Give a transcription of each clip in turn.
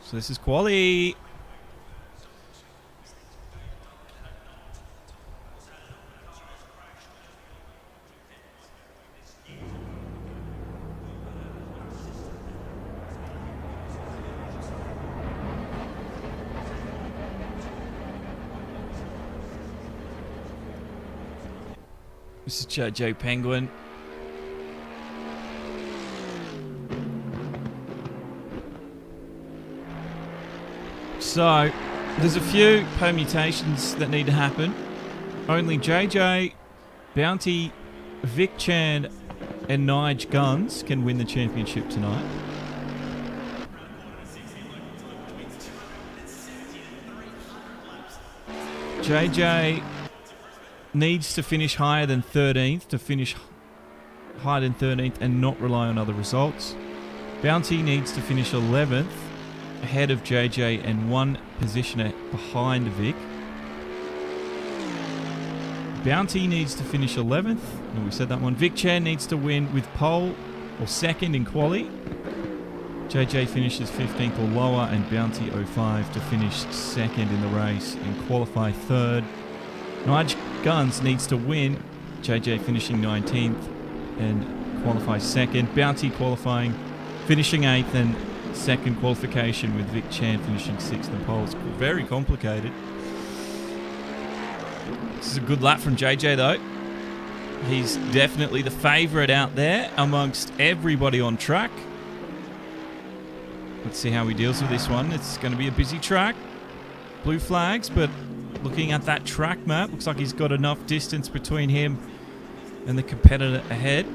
So this is quali. This is JJ Penguin. So, there's a few permutations that need to happen. Only JJ, Bounty, Vic Chan, and Nige Guns can win the championship tonight. JJ needs to finish higher than 13th to finish higher than 13th and not rely on other results. Bounty needs to finish 11th ahead of JJ and one position behind Vic. Bounty needs to finish 11th. No, we said that one. Vic Chan needs to win with pole or second in quali. JJ finishes 15th or lower and Bounty 05 to finish second in the race and qualify third. Nige Guns needs to win, JJ finishing 19th and qualify second. Bounty qualifying, finishing 8th and second qualification with Vic Chan finishing 6th in pole. It's very complicated. This is a good lap from JJ though. He's definitely the favourite out there amongst everybody on track. Let's see how he deals with this one. It's going to be a busy track. Blue flags, but looking at that track map, looks like he's got enough distance between him and the competitor ahead.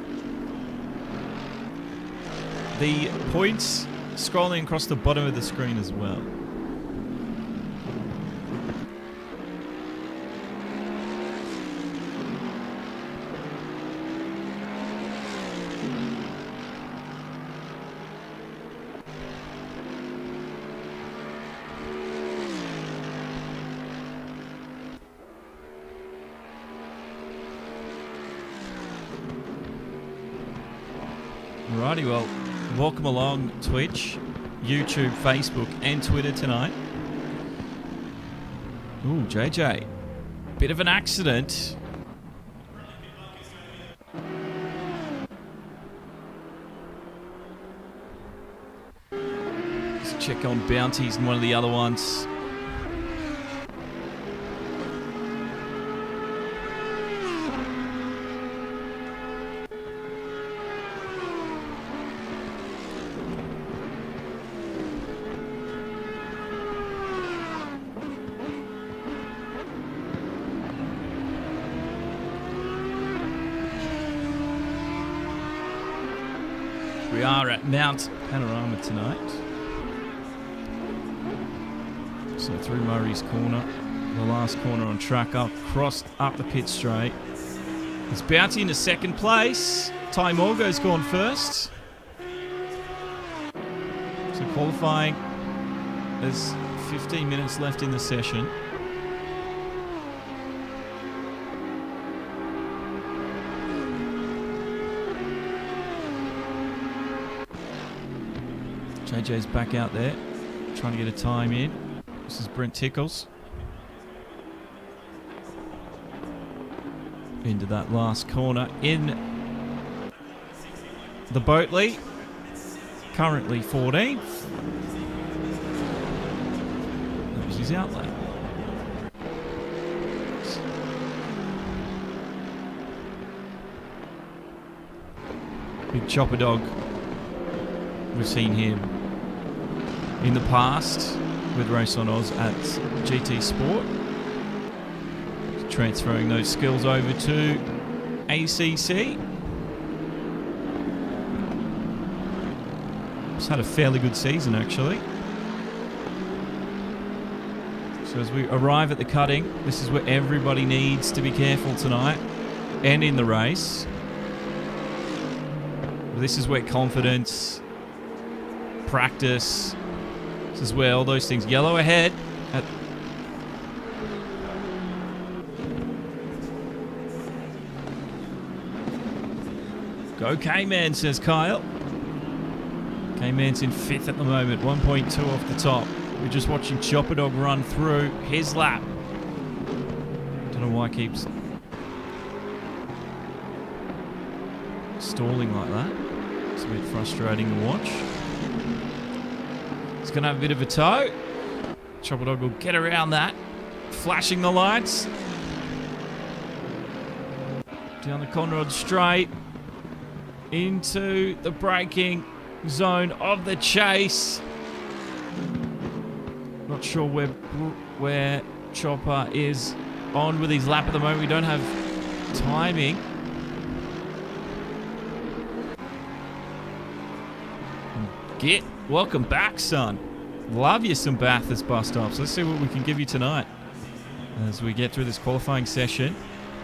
The points scrolling across the bottom of the screen as well. Alrighty, well, welcome along Twitch, YouTube, Facebook and Twitter tonight. Ooh, JJ. Bit of an accident. Let's check on Bounties and one of the other ones. We are at Mount Panorama tonight. So through Murray's corner, the last corner on track, up the pit straight. It's Bounty into second place. Ty Morgo's gone first. So qualifying, there's 15 minutes left in the session. JJ's back out there, trying to get a time in. This is Brent Tickles. Into that last corner in the Boatley. Currently 14th. That was his outlay. Big chopper dog. We've seen him in the past with RaceOnOz at GT Sport. Transferring those skills over to ACC. He's had a fairly good season actually. So as we arrive at the cutting, this is where everybody needs to be careful tonight and in the race. This is where confidence, practice, this is where all those things. Yellow ahead. Go K-Man, says Kyle. K-Man's in 5th at the moment, 1.2 off the top. We're just watching Chopper Dog run through his lap. Don't know why he keeps stalling like that. It's a bit frustrating to watch. He's going to have a bit of a tow. Chopper Dog will get around that. Flashing the lights. Down the Conrod straight. Into the braking zone of the chase. Not sure where Chopper is on with his lap at the moment. We don't have timing. Welcome back, son. Love you some Bathurst bus stops. Let's see what we can give you tonight as we get through this qualifying session.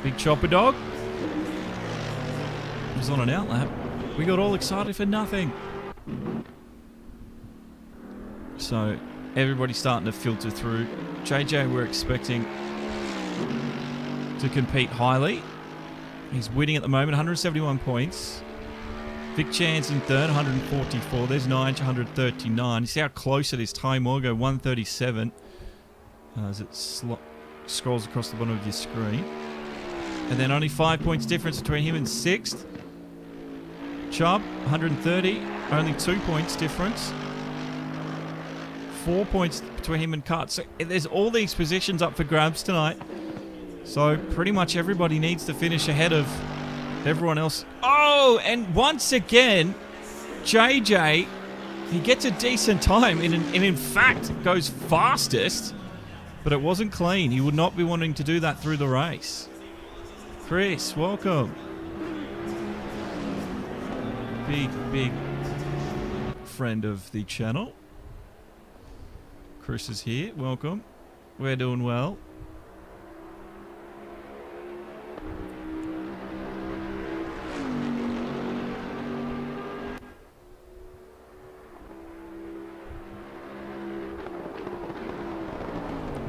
Big Chopper Dog was on an outlap. We got all excited for nothing. So everybody's starting to filter through. JJ, we're expecting to compete highly. He's winning at the moment, 171 points. Vic Chan's in 3rd, 144. There's Nige, 139. You see how close it is. Ty Morgo, 137. As it scrolls across the bottom of your screen. And then only 5 points difference between him and 6th. Chubb, 130. Only 2 points difference. 4 points between him and Cut. So there's all these positions up for grabs tonight. So pretty much everybody needs to finish ahead of everyone else. Oh, and once again, JJ, he gets a decent time and in fact goes fastest, but it wasn't clean. He would not be wanting to do that through the race. Chris, welcome. Big friend of the channel. Chris is here. Welcome. We're doing well.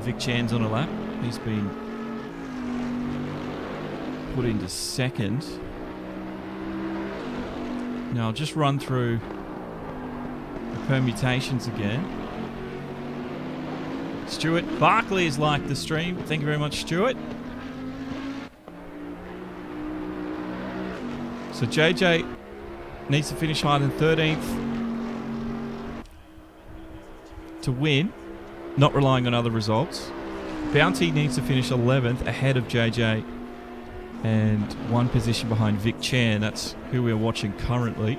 Vic Chan's on a lap. He's been put into 2nd. Now I'll just run through the permutations again. Stuart Barkley is like the stream. Thank you very much, Stuart. So JJ needs to finish higher than 13th to win, not relying on other results. Bounty needs to finish 11th ahead of JJ and 1 position behind Vic Chan. That's who we're watching currently.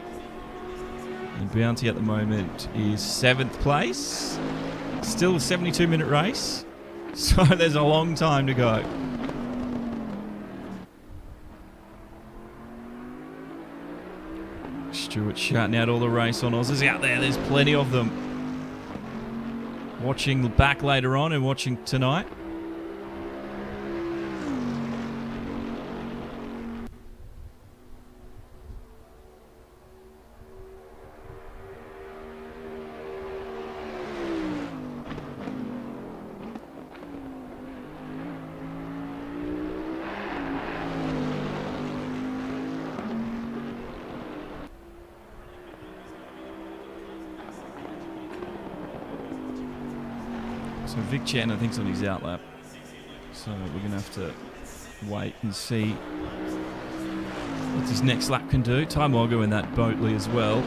And Bounty at the moment is 7th place. Still a 72-minute race, so there's a long time to go. Stuart shouting out all the RaceOnOz out there. There's plenty of them. Watching back later on and watching tonight. So Vic Chan, I think, is on his outlap. So we're going to have to wait and see what his next lap can do. Ty Morgo in that Boatley as well.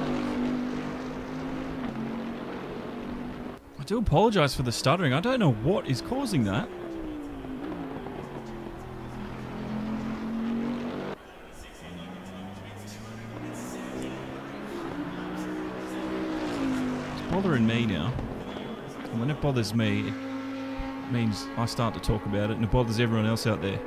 I do apologise for the stuttering. I don't know what is causing that. It's bothering me now. And when it bothers me, it means I start to talk about it, and it bothers everyone else out there.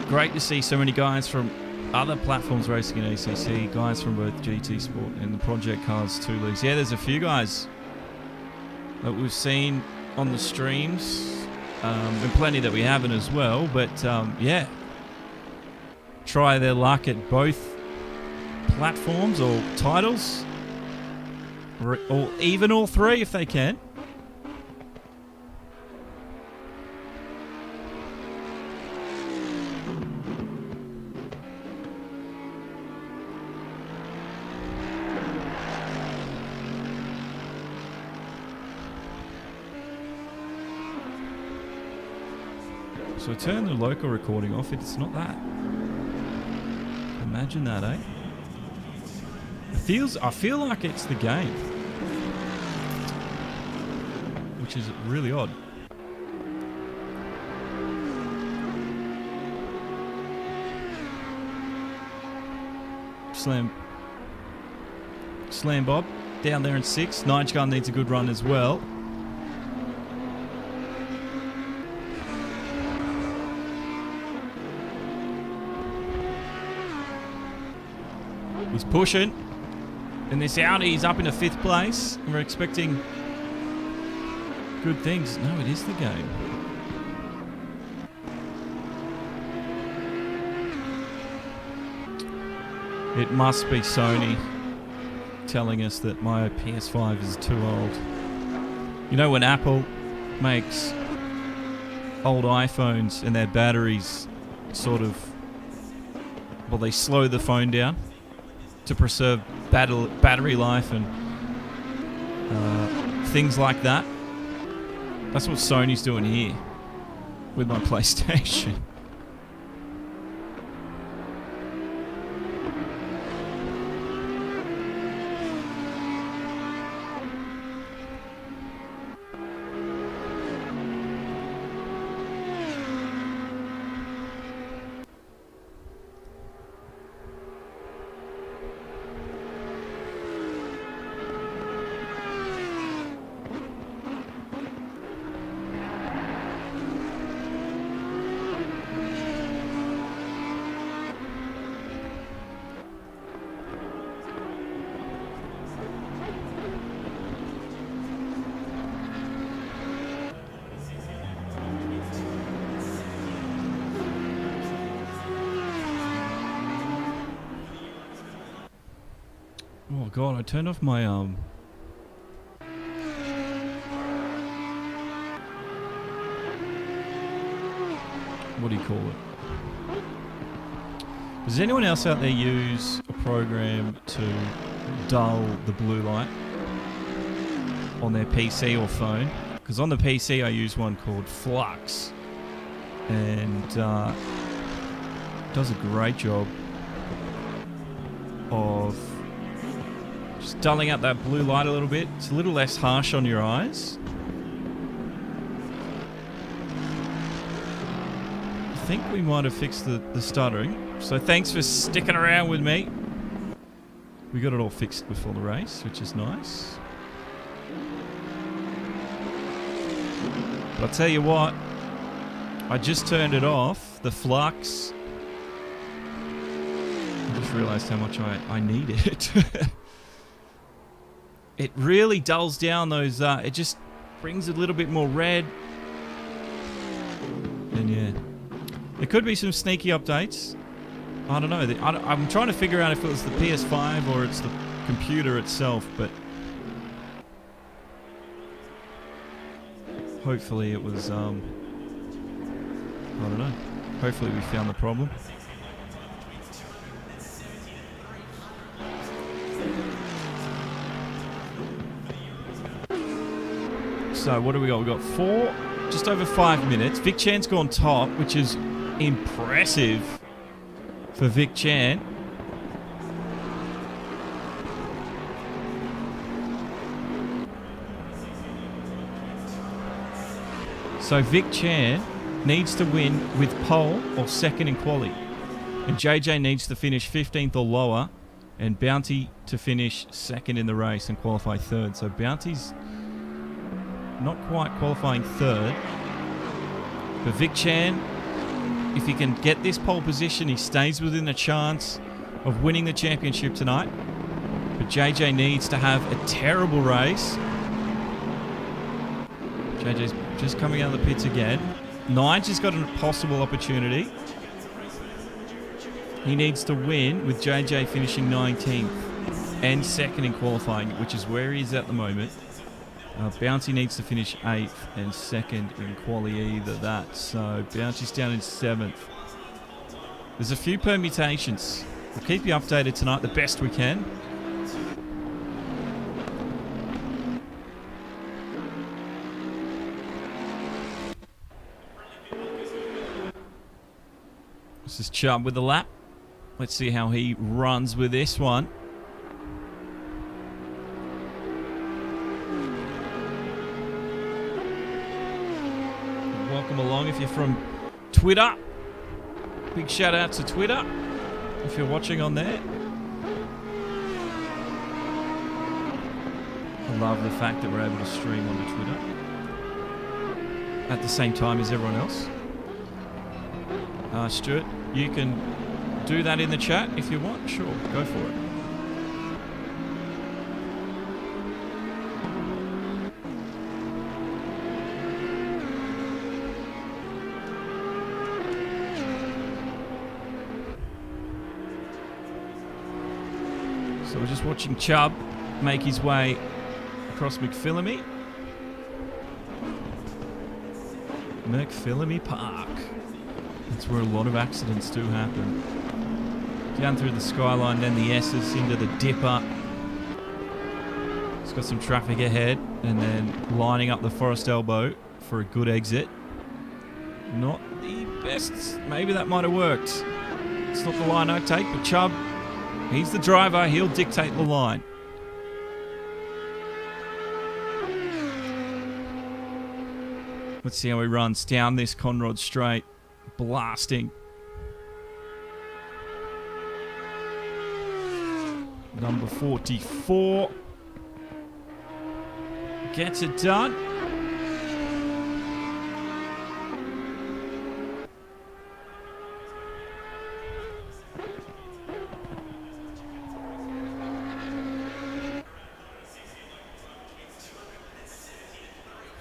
Great to see so many guys from other platforms racing in ACC, guys from both GT Sport and the Project Cars 2 leagues. Yeah, there's a few guys that we've seen on the streams, and plenty that we haven't as well, but yeah. Try their luck at both platforms or titles, or even all 3 if they can. So I turn the local recording off. It's not that. Imagine that, eh? I feel like it's the game, which is really odd. Slam Bob down there in 6. Nige Gun needs a good run as well. He's pushing. And this Audi is up into 5th place. And we're expecting good things. No, it is the game. It must be Sony telling us that my PS5 is too old. You know when Apple makes old iPhones and their batteries sort of... Well, they slow the phone down to preserve battery life and things like that. That's what Sony's doing here with my PlayStation. Oh god, I turned off my what do you call it? Does anyone else out there use a program to dull the blue light on their PC or phone? Because on the PC I use one called Flux, and does a great job of just dulling out that blue light a little bit. It's a little less harsh on your eyes. I think we might have fixed the stuttering. So thanks for sticking around with me. We got it all fixed before the race, which is nice. But I'll tell you what, I just turned it off, the Flux. I just realised how much I need it. It really dulls down those, it just brings a little bit more red. And yeah, there could be some sneaky updates. I don't know. I'm trying to figure out if it was the PS5 or it's the computer itself, but hopefully it was, I don't know. Hopefully we found the problem. So what do we got? We've got just over 5 minutes. Vic Chan's gone top, which is impressive for Vic Chan. So Vic Chan needs to win with pole or second in quali. And JJ needs to finish 15th or lower, and Bounty to finish second in the race and qualify third. So Bounty's not quite qualifying third. But Vic Chan, if he can get this pole position, he stays within a chance of winning the championship tonight. But JJ needs to have a terrible race. JJ's just coming out of the pits again. Nige has got a possible opportunity. He needs to win with JJ finishing 19th and second in qualifying, which is where he is at the moment. Bouncy needs to finish 8th and second in quali, either that. So Bouncy's down in 7th. There's a few permutations. We'll keep you updated tonight the best we can. This is Chubb with the lap. Let's see how he runs with this one. Welcome along if you're from Twitter. Big shout out to Twitter if you're watching on there. I love the fact that we're able to stream onto Twitter at the same time as everyone else. Stuart, you can do that in the chat if you want. Sure, go for it. So we're just watching Chubb make his way across McPhillamy. McPhillamy Park. That's where a lot of accidents do happen. Down through the skyline, then the S's into the dipper. It's got some traffic ahead, and then lining up the Forest Elbow for a good exit. Not the best. Maybe that might have worked. It's not the line I take, but Chubb, he's the driver. He'll dictate the line. Let's see how he runs down this Conrod straight. Blasting. Number 44. Gets it done.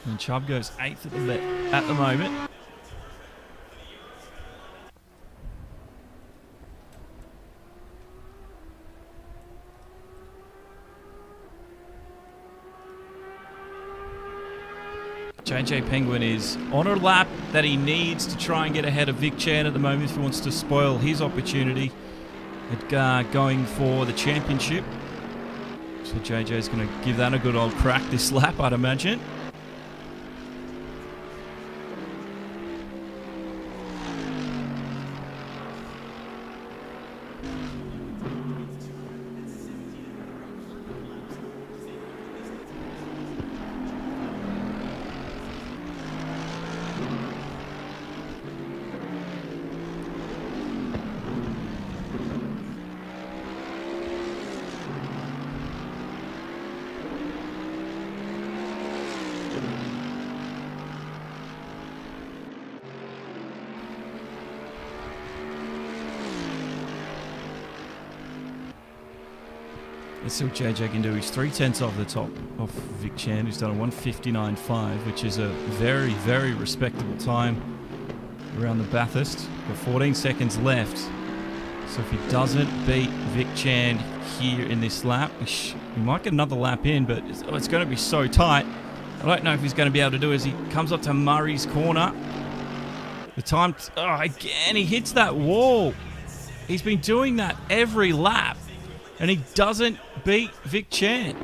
And Chubb goes 8th at the moment. JJ Penguin is on a lap that he needs to try and get ahead of Vic Chan at the moment if he wants to spoil his opportunity at going for the championship. So JJ is going to give that a good old crack this lap, I'd imagine. Let's see what JJ can do. He's 3/10 off the top of Vic Chan, who's done a 1:59.5, which is a very, very respectable time around the Bathurst. Got 14 seconds left. So if he doesn't beat Vic Chan here in this lap, he might get another lap in, but it's going to be so tight. I don't know if he's going to be able to do it as he comes up to Murray's corner. The time, again, he hits that wall. He's been doing that every lap. And he doesn't beat Vic Chan.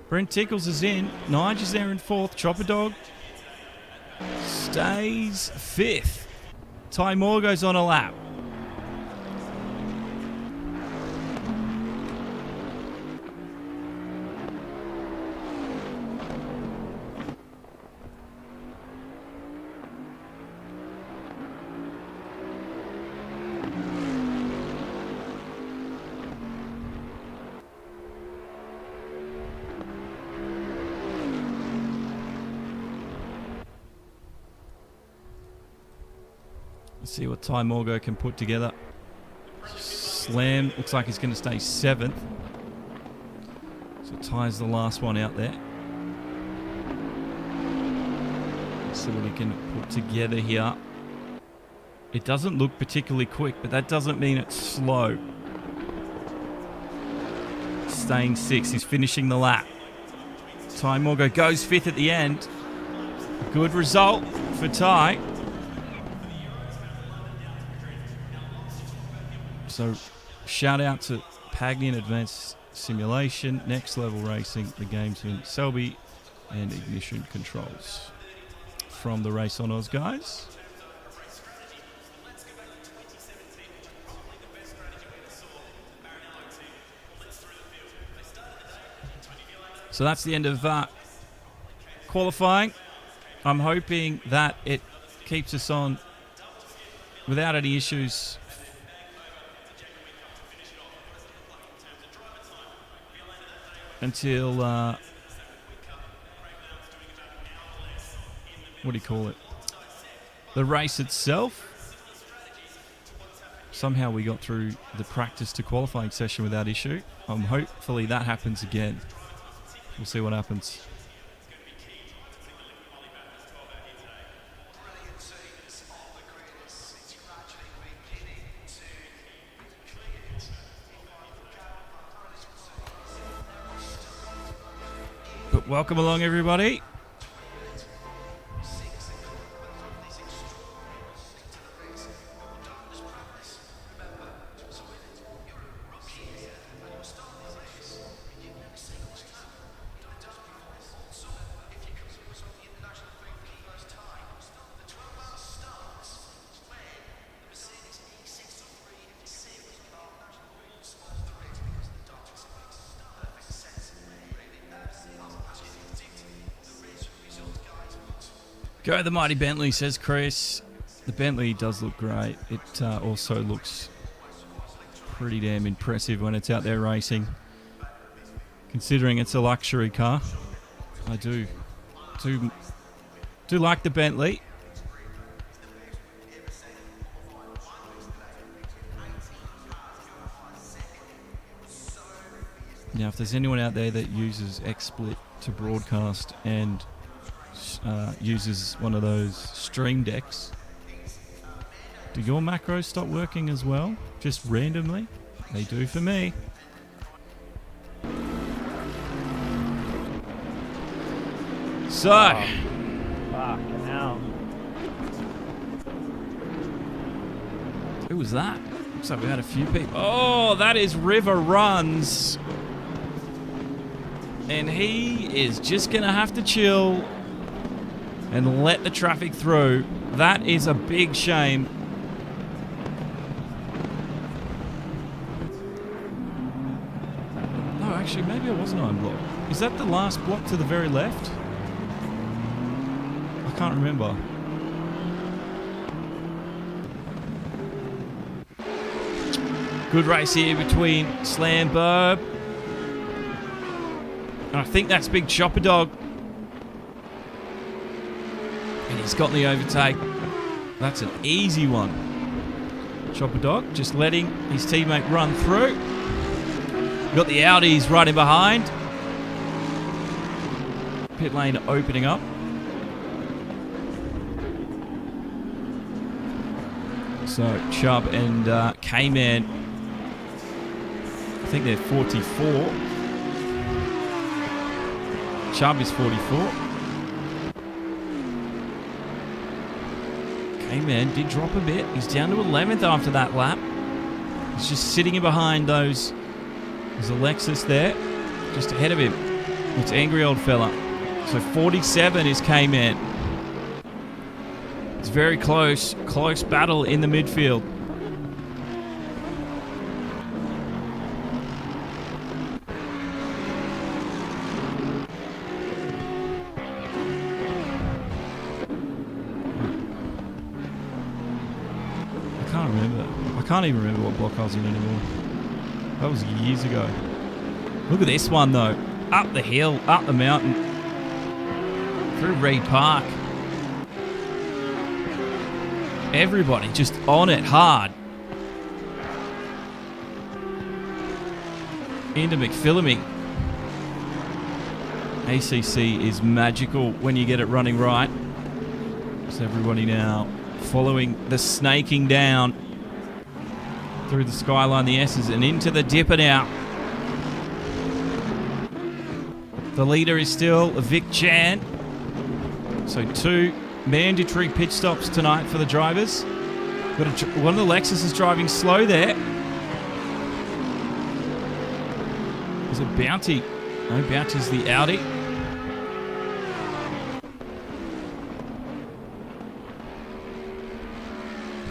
Brent Tickles is in. Nige is there in 4th. Chopper Dog stays 5th. Ty Moore goes on a lap. Let's see what Ty Morgo can put together. Slam, looks like he's going to stay 7th. So Ty's the last one out there. Let's see what he can put together here. It doesn't look particularly quick, but that doesn't mean it's slow. Staying 6th, he's finishing the lap. Ty Morgo goes 5th at the end. Good result for Ty. So, shout out to Pagnian Advanced Simulation, Next Level Racing, the Gamesman, Selby, and Ignition Controls from the RaceOnOz guys. So that's the end of qualifying. I'm hoping that it keeps us on without any issues until, what do you call it? The race itself. Somehow we got through the practice to qualifying session without issue. Hopefully that happens again. We'll see what happens. But welcome along, everybody. Go the mighty Bentley, says Chris. The Bentley does look great. It also looks pretty damn impressive when it's out there racing. Considering it's a luxury car. I do like the Bentley. Now, if there's anyone out there that uses XSplit to broadcast and uses one of those stream decks, do your macros stop working as well? Just randomly? They do for me. So, who was that? Looks like we had a few people. Oh, that is River Runs. And he is just going to have to chill and let the traffic through. That is a big shame. No, actually, maybe it wasn't on block. Is that the last block to the very left? I can't remember. Good race here between Slam Burb. And I think that's Big Chopper Dog. And he's got the overtake. That's an easy one. Chopper Dog just letting his teammate run through. Got the Audis right in behind. Pit lane opening up. So Chubb and K-Man, I think they're 44. Chubb is 44. K-Man did drop a bit. He's down to 11th after that lap. He's just sitting in behind those. There's a Lexus there, just ahead of him. It's angry old fella. So 47 is K-Man. It's very close. Close battle in the midfield. I can't even remember what block I was in anymore. That was years ago. Look at this one though. Up the hill, up the mountain. Through Reed Park. Everybody just on it hard. Into McPhillamy. ACC is magical when you get it running right. So everybody now following the snaking down through the Skyline, the S's, and into the dipper now. The leader is still Vic Chan. So 2 mandatory pit stops tonight for the drivers. One of the Lexus is driving slow there. Is it Bounty? No, Bounty's the Audi.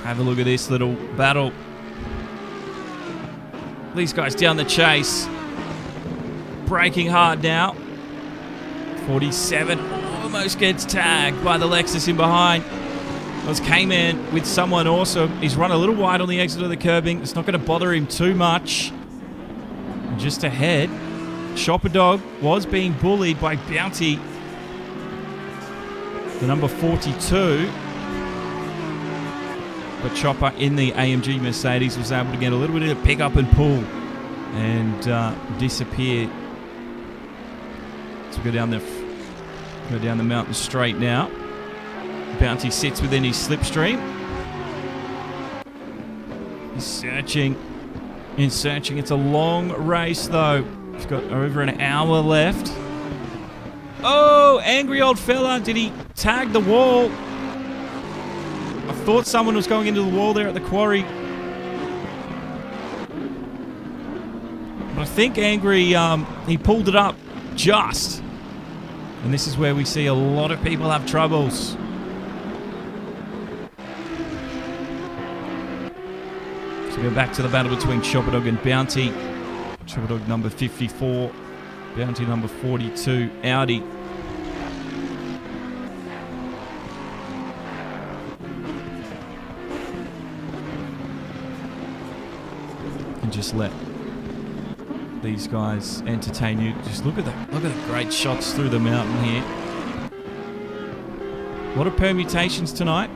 Have a look at this little battle. These guys down the chase. Braking hard now. 47 almost gets tagged by the Lexus in behind. Was K-Man with someone awesome. He's run a little wide on the exit of the curbing. It's not going to bother him too much. And just ahead, Chopper Dog was being bullied by Bounty, the number 42. But Chopper in the AMG Mercedes was able to get a little bit of pick up and pull and disappear. So go down the mountain straight now. Bounty sits within his slipstream. He's searching. It's a long race though. He's got over an hour left. Oh, angry old fella. Did he tag the wall? I thought someone was going into the wall there at the quarry. But I think Angry, he pulled it up just. And this is where we see a lot of people have troubles. So we go back to the battle between Chopper Dog and Bounty. Chopper Dog number 54, Bounty number 42, Audi. And just let these guys entertain you. Just look at the great shots through the mountain here. A lot of permutations tonight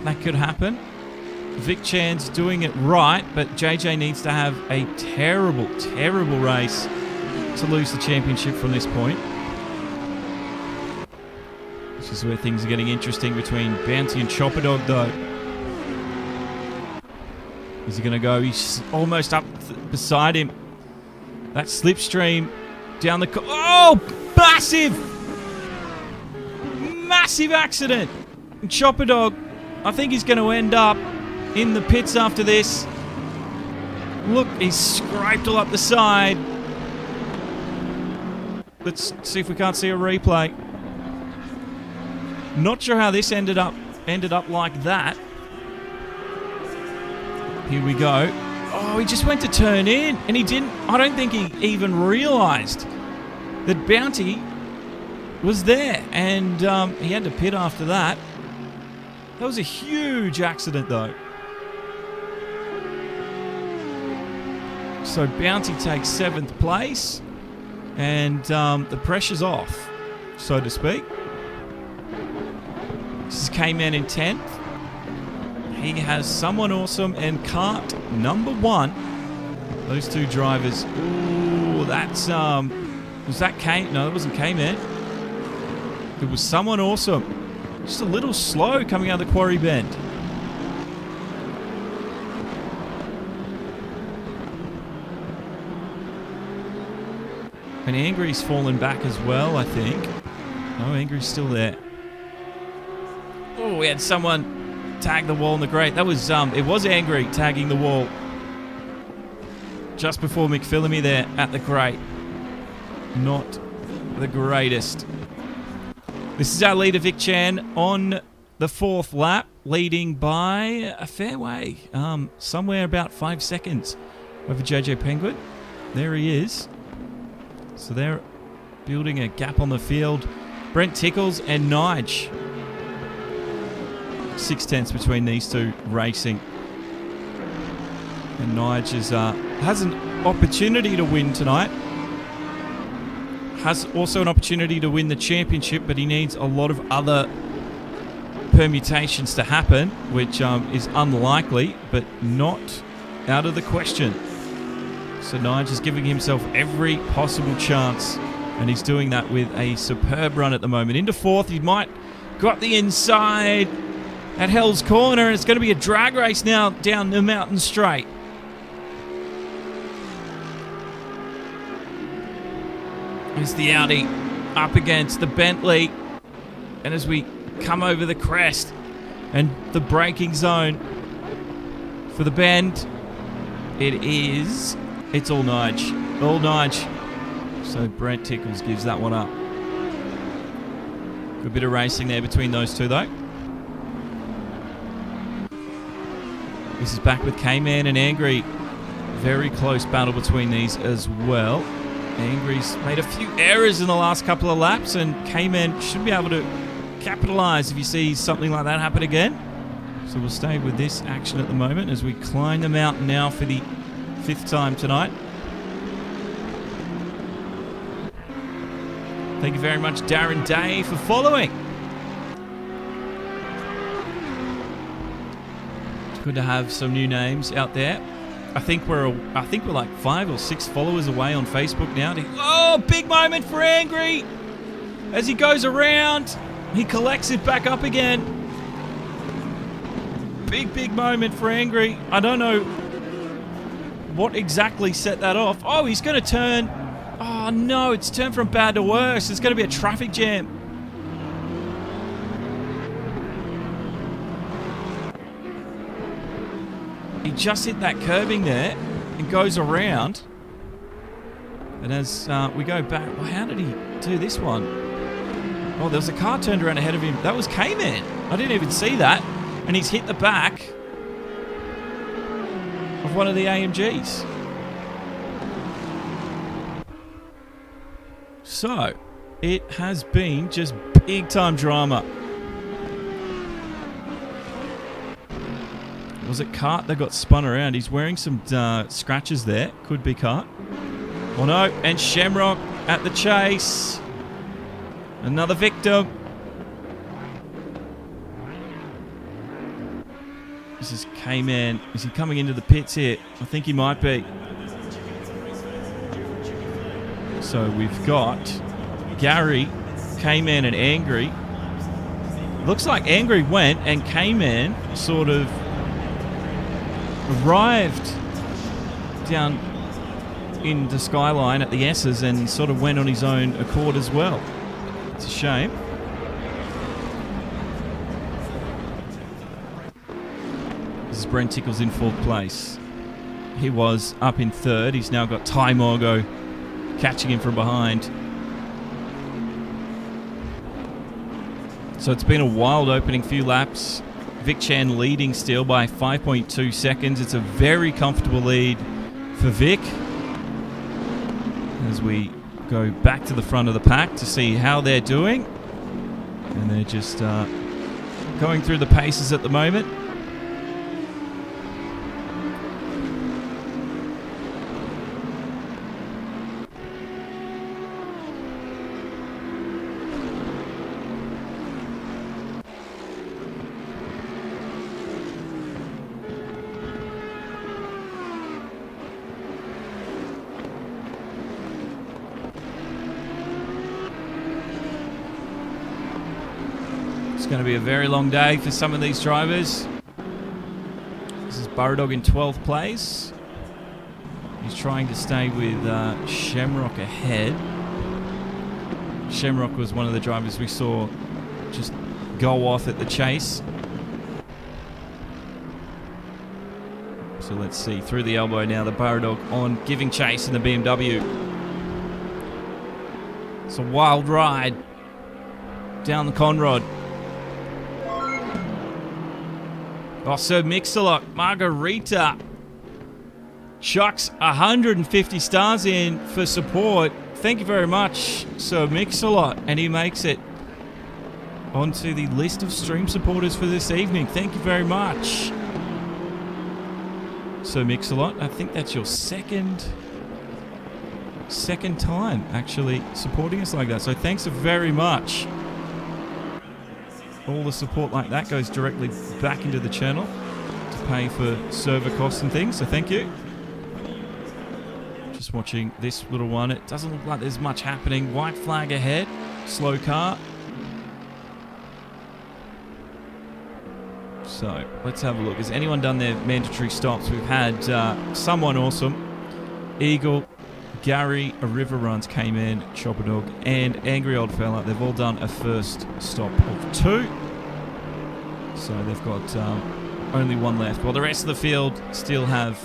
that could happen. Vic Chan's doing it right, but JJ needs to have a terrible, terrible race to lose the championship from this point. This is where things are getting interesting between Bounty and Chopper Dog, though. Is he going to go? He's almost up beside him. That slipstream down the... Oh! Massive! Massive accident! And Chopper Dog, I think he's going to end up in the pits after this. Look, he's scraped all up the side. Let's see if we can't see a replay. Not sure how this ended up like that. Here we go. Oh, he just went to turn in, and he didn't... I don't think he even realised that Bounty was there, and he had to pit after that. That was a huge accident, though. So Bounty takes 7th place, and the pressure's off, so to speak. This is K-Man in 10th. He has someone awesome and kart number 1. Those two drivers. Ooh, that's was that K? No, that wasn't K-Man. It was someone awesome. Just a little slow coming out of the quarry bend. And Angry's fallen back as well, I think. No, Angry's still there. Oh, we had someone tag the wall in the grate. That was, it was Angry tagging the wall just before McPhillamy there at the grate. Not the greatest. This is our leader, Vic Chan, on the 4th lap, leading by a fair way. Somewhere about 5 seconds over JJ Penguin. There he is. So they're building a gap on the field. Brent Tickles and Nige. 6/10 between these two racing. And Nige has an opportunity to win tonight. Has also an opportunity to win the championship, but he needs a lot of other permutations to happen, which is unlikely, but not out of the question. So Nige is giving himself every possible chance, and he's doing that with a superb run at the moment. Into 4th, he might go up the inside at Hell's Corner, and it's going to be a drag race now down the mountain straight. There's the Audi up against the Bentley, and as we come over the crest and the braking zone for the bend, it's all Nige. All Nige. So Brent Tickles gives that one up. Good bit of racing there between those two, though. This is back with K-Man and Angry. Very close battle between these as well. Angry's made a few errors in the last couple of laps, and K-Man should be able to capitalise if you see something like that happen again. So we'll stay with this action at the moment as we climb the mountain now for the 5th time tonight. Thank you very much, Darren Day, for following. It's good to have some new names out there. I think we're like 5 or 6 followers away on Facebook now. Oh, big moment for Angry as he goes around. He collects it back up again. Big moment for Angry. I don't know what exactly set that off. Oh, he's going to turn. Oh no, it's turned from bad to worse. It's going to be a traffic jam. He just hit that curbing there and goes around. And as we go back, well, how did he do this one? Oh, there was a car turned around ahead of him. That was K-Man. I didn't even see that. And he's hit the back of one of the AMGs. So, it has been just big time drama. Was it Cart that got spun around? He's wearing some scratches there. Could be Cart. Oh no, and Shamrock at the chase. Another victim. This is K-Man. Is he coming into the pits here? I think he might be. So we've got Gary, K-Man and Angry. Looks like Angry went and K-Man sort of arrived down in the skyline at the S's and sort of went on his own accord as well. It's a shame. This is Brent Tickles in 4th place. He was up in 3rd. He's now got Ty Morgo catching him from behind. So it's been a wild opening few laps. Vic Chan leading still by 5.2 seconds. It's a very comfortable lead for Vic. As we go back to the front of the pack to see how they're doing. And they're just going through the paces at the moment. Going to be a very long day for some of these drivers. This is Burradog in 12th place. He's trying to stay with Shamrock ahead. Shamrock was one of the drivers we saw just go off at the chase. So let's see, through the elbow now, the Burradog on giving chase in the BMW. It's a wild ride down the Conrod. Oh, Sir Mix-a-Lot, Margarita chucks 150 stars in for support. Thank you very much, Sir Mix-a-Lot. And he makes it onto the list of stream supporters for this evening. Thank you very much, Sir Mix-a-Lot. I think that's your second time actually supporting us like that. So thanks very much. All the support like that goes directly back into the channel to pay for server costs and things, so thank you. Just watching this little one. It doesn't look like there's much happening. White flag ahead. Slow car. So, let's have a look. Has anyone done their mandatory stops? We've had someone awesome. Eagle, Gary, A River Runs came in, Chopper Dog, and Angry Old Fella. They've all done a first stop of 2. So they've got only one left. While the rest of the field still have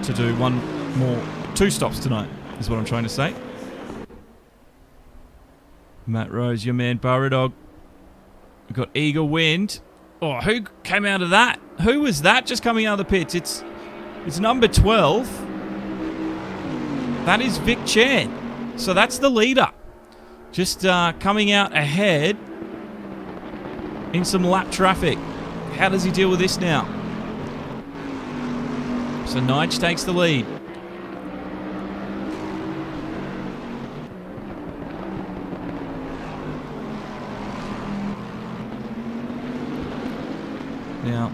to do 2 stops tonight, is what I'm trying to say. Matt Rose, your man, Burradog. We've got Eagle Wind. Oh, who came out of that? Who was that just coming out of the pits? It's number 12. That is Vic Chan. So that's the leader. Just coming out ahead in some lap traffic. How does he deal with this now? So Nige takes the lead. Now,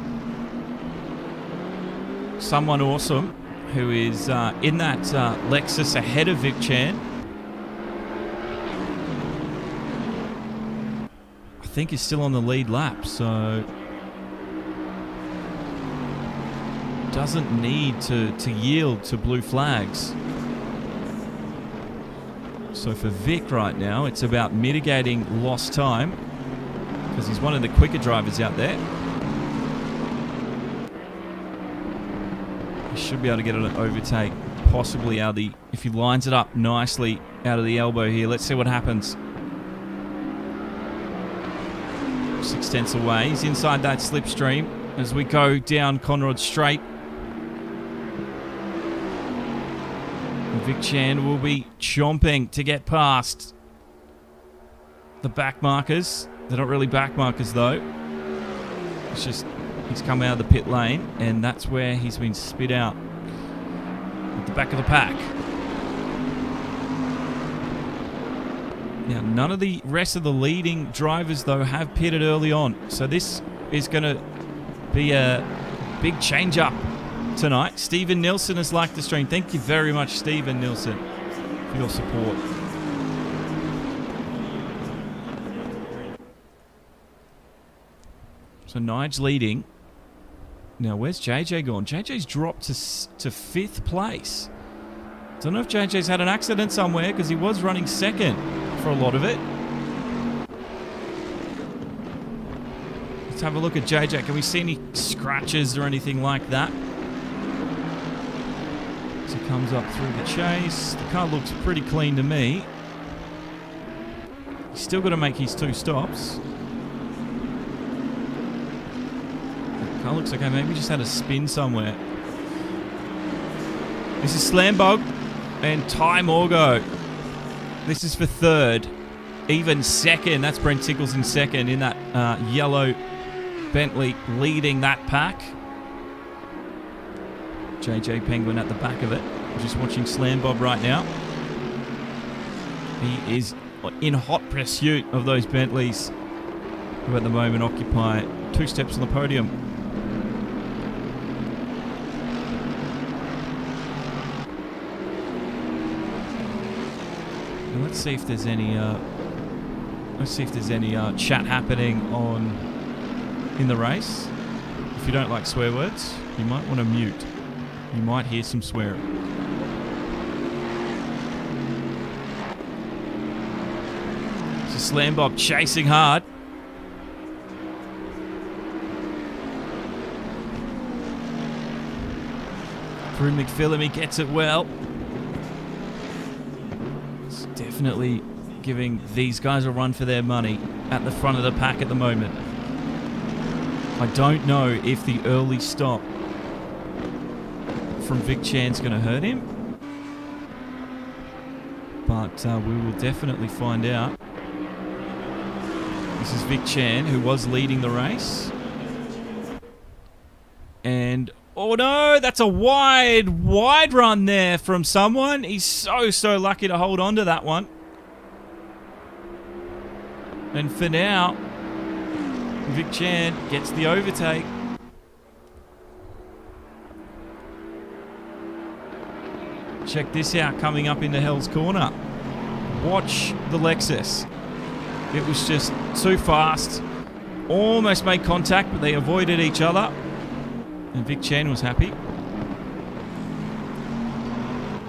someone awesome who is in that Lexus ahead of Vic Chan, I think is still on the lead lap, so doesn't need to yield to blue flags. So for Vic right now, it's about mitigating lost time because he's one of the quicker drivers out there. He should be able to get an overtake, possibly out of the, if he lines it up nicely out of the elbow here. Let's see what happens. 6 tenths away. He's inside that slipstream as we go down Conrod Straight. And Vic Chan will be chomping to get past the back markers. They're not really back markers though. It's just he's come out of the pit lane and that's where he's been spit out at the back of the pack. Now, none of the rest of the leading drivers, though, have pitted early on. So this is going to be a big change-up tonight. Stephen Nilsson has liked the stream. Thank you very much, Stephen Nilsson, for your support. So Nige leading. Now, where's JJ gone? JJ's dropped to 5th place. Don't know if JJ's had an accident somewhere because he was running second for a lot of it. Let's have a look at JJ. Can we see any scratches or anything like that? As he comes up through the chase. The car looks pretty clean to me. He's still got to make his 2 stops. The car looks like I maybe just had a spin somewhere. This is Slambog and Ty Morgo. This is for 3rd. Even 2nd. That's Brent Tickles in 2nd in that yellow Bentley leading that pack. JJ Penguin at the back of it. I'm just watching Slambob right now. He is in hot pursuit of those Bentleys who at the moment occupy 2 steps on the podium. Let's see if there's any. Chat happening in the race. If you don't like swear words, you might want to mute. You might hear some swearing. So Slambob chasing hard. Drew McPhillamy gets it well. Definitely giving these guys a run for their money at the front of the pack at the moment. I don't know if the early stop from Vic Chan's going to hurt him, but we will definitely find out. This is Vic Chan, who was leading the race. And oh no, that's a wide run there from someone. He's so lucky to hold on to that one. And for now, Vic Chan gets the overtake. Check this out coming up into Hell's Corner. Watch the Lexus. It was just too fast. Almost made contact, but they avoided each other. And Vic Chan was happy.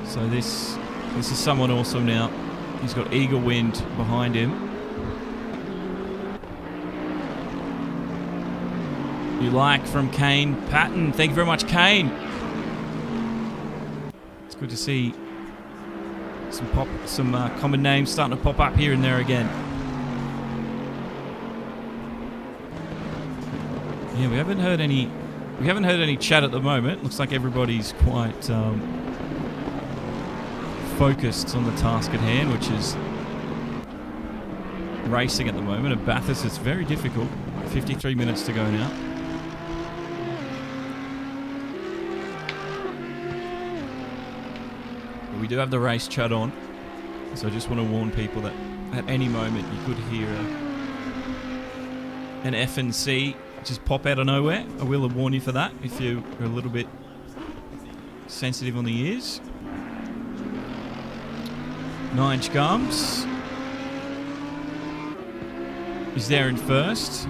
So this is someone awesome now. He's got Eagle Wind behind him. You like from Kane Patton. Thank you very much, Kane. It's good to see some common names starting to pop up here and there again. Yeah, we haven't heard any chat at the moment. Looks like everybody's quite focused on the task at hand, which is racing at the moment. At Bathurst, it's very difficult. 53 minutes to go now. But we do have the race chat on, so I just want to warn people that at any moment you could hear an F and C just pop out of nowhere. I will warn you for that if you're a little bit sensitive on the ears. Nige comes. He's there in first.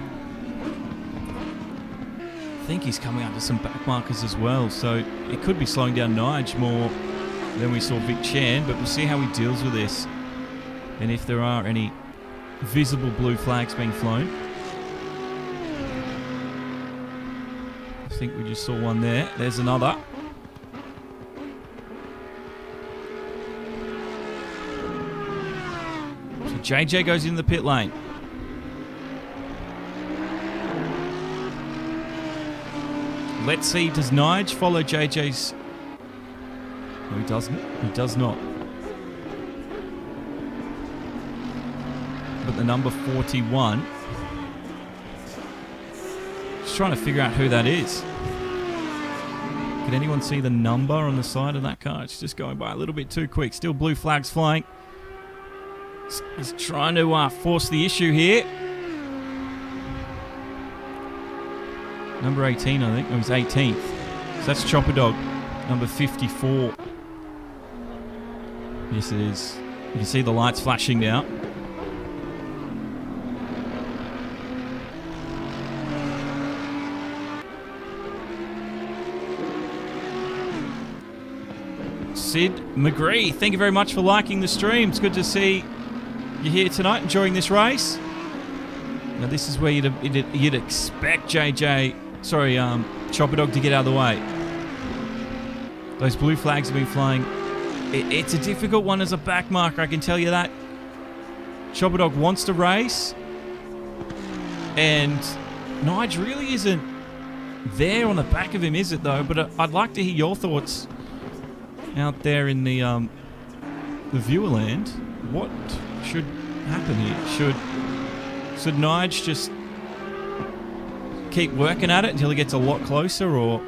I think he's coming under some back markers as well, so it could be slowing down Nige more than we saw Vic Chan, but we'll see how he deals with this and if there are any visible blue flags being flown. I think we just saw one there. There's another. So JJ goes in the pit lane. Let's see, does Nige follow JJ's... No, he doesn't. He does not. But the number 41... Just trying to figure out who that is. Can anyone see the number on the side of that car? It's just going by a little bit too quick. Still blue flags flying. He's trying to force the issue here. Number 18, I think. Oh, he's 18th. So that's Chopper Dog. Number 54. Yes, it is. You can see the lights flashing now. Sid McGree, thank you very much for liking the stream. It's good to see you here tonight enjoying this race. Now this is where you'd expect Chopper Dog to get out of the way. Those blue flags have been flying. It's a difficult one as a back marker, I can tell you that. Chopper Dog wants to race, and Nige really isn't there on the back of him, is it though? But I'd like to hear your thoughts out there in the viewer land. What should happen here? Should Nige just keep working at it until he gets a lot closer, or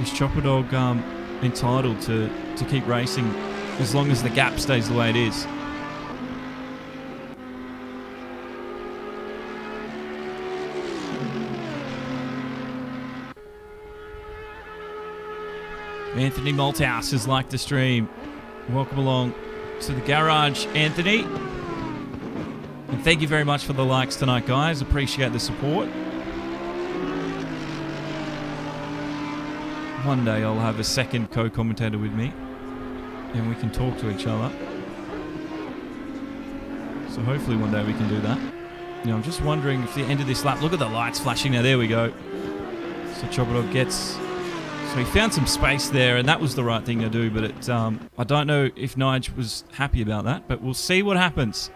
is Chopper Dog entitled to keep racing as long as the gap stays the way it is? Anthony Malthouse has liked the stream. Welcome along to the garage, Anthony. And thank you very much for the likes tonight, guys. Appreciate the support. One day I'll have a second co-commentator with me and we can talk to each other. So hopefully one day we can do that. Now I'm just wondering if the end of this lap... Look at the lights flashing now. There we go. So Chopper Dog gets... So he found some space there, and that was the right thing to do, but it, I don't know if Nige was happy about that, but we'll see what happens.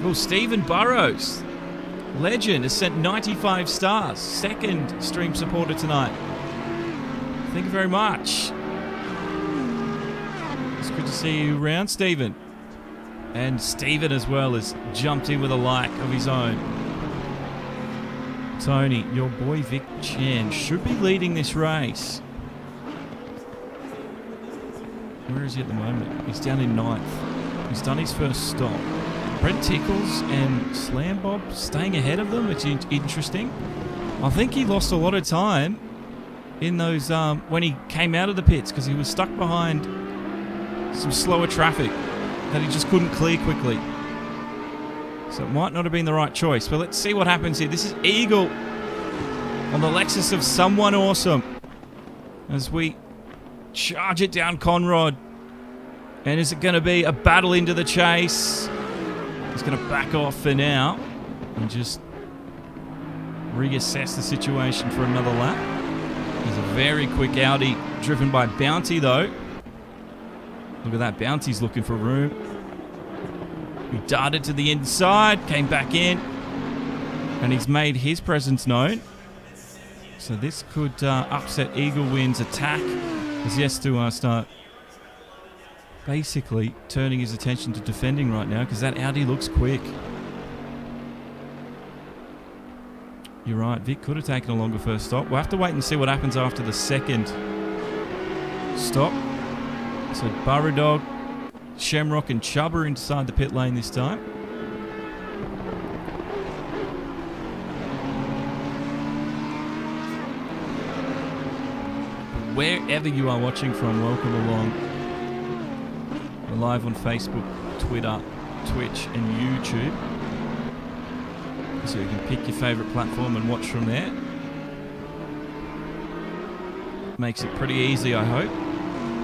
Oh, Stephen Burrows, legend, has sent 95 stars. Second stream supporter tonight. Thank you very much. It's good to see you around, Stephen. And Stephen as well has jumped in with a like of his own. Tony, your boy Vic Chan should be leading this race. Where is he at the moment? He's down in 9th. He's done his first stop. Brent Tickles and Slam Bob staying ahead of them, which is interesting. I think he lost a lot of time in those when he came out of the pits because he was stuck behind some slower traffic that he just couldn't clear quickly. So it might not have been the right choice. But let's see what happens here. This is Eagle on the Lexus of Someone Awesome as we charge it down Conrod. And is it going to be a battle into the chase? He's going to back off for now and just reassess the situation for another lap. There's a very quick Audi driven by Bounty though. Look at that, Bounty's looking for room. He darted to the inside, came back in, and he's made his presence known. So this could upset Eagle Wind's attack, as he has to start basically turning his attention to defending right now, because that Audi looks quick. You're right, Vic could have taken a longer first stop. We'll have to wait and see what happens after the second stop. So Burradog, Shamrock and Chubb are inside the pit lane this time. Wherever you are watching from, welcome along. We're live on Facebook, Twitter, Twitch and YouTube. So you can pick your favourite platform and watch from there. Makes it pretty easy, I hope.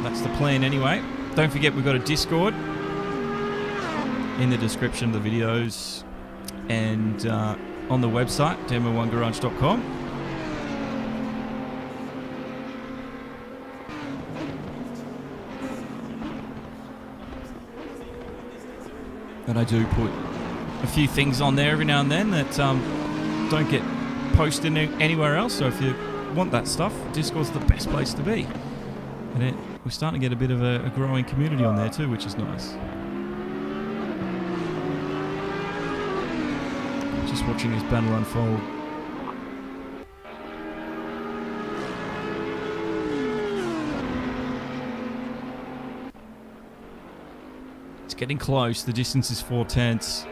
That's the plan anyway. Don't forget, we've got a Discord in the description of the videos and on the website, demo1garage.com. And I do put a few things on there every now and then that don't get posted anywhere else. So if you want that stuff, Discord's the best place to be. And we're starting to get a bit of a growing community on there too, which is nice. Just watching this battle unfold. It's getting close. The distance is 4/10.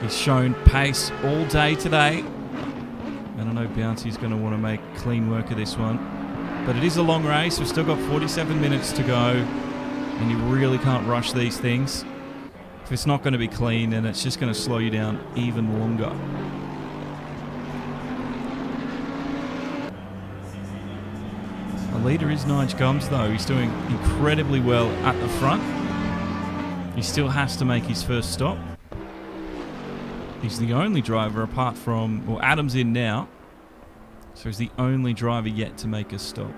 He's shown pace all day today. And I know Bounty's going to want to make clean work of this one. But it is a long race. We've still got 47 minutes to go. And you really can't rush these things. If it's not going to be clean, then it's just going to slow you down even longer. The leader is Nige Gums, though. He's doing incredibly well at the front. He still has to make his first stop. He's the only driver apart from... Well, Adam's in now. So he's the only driver yet to make a stop.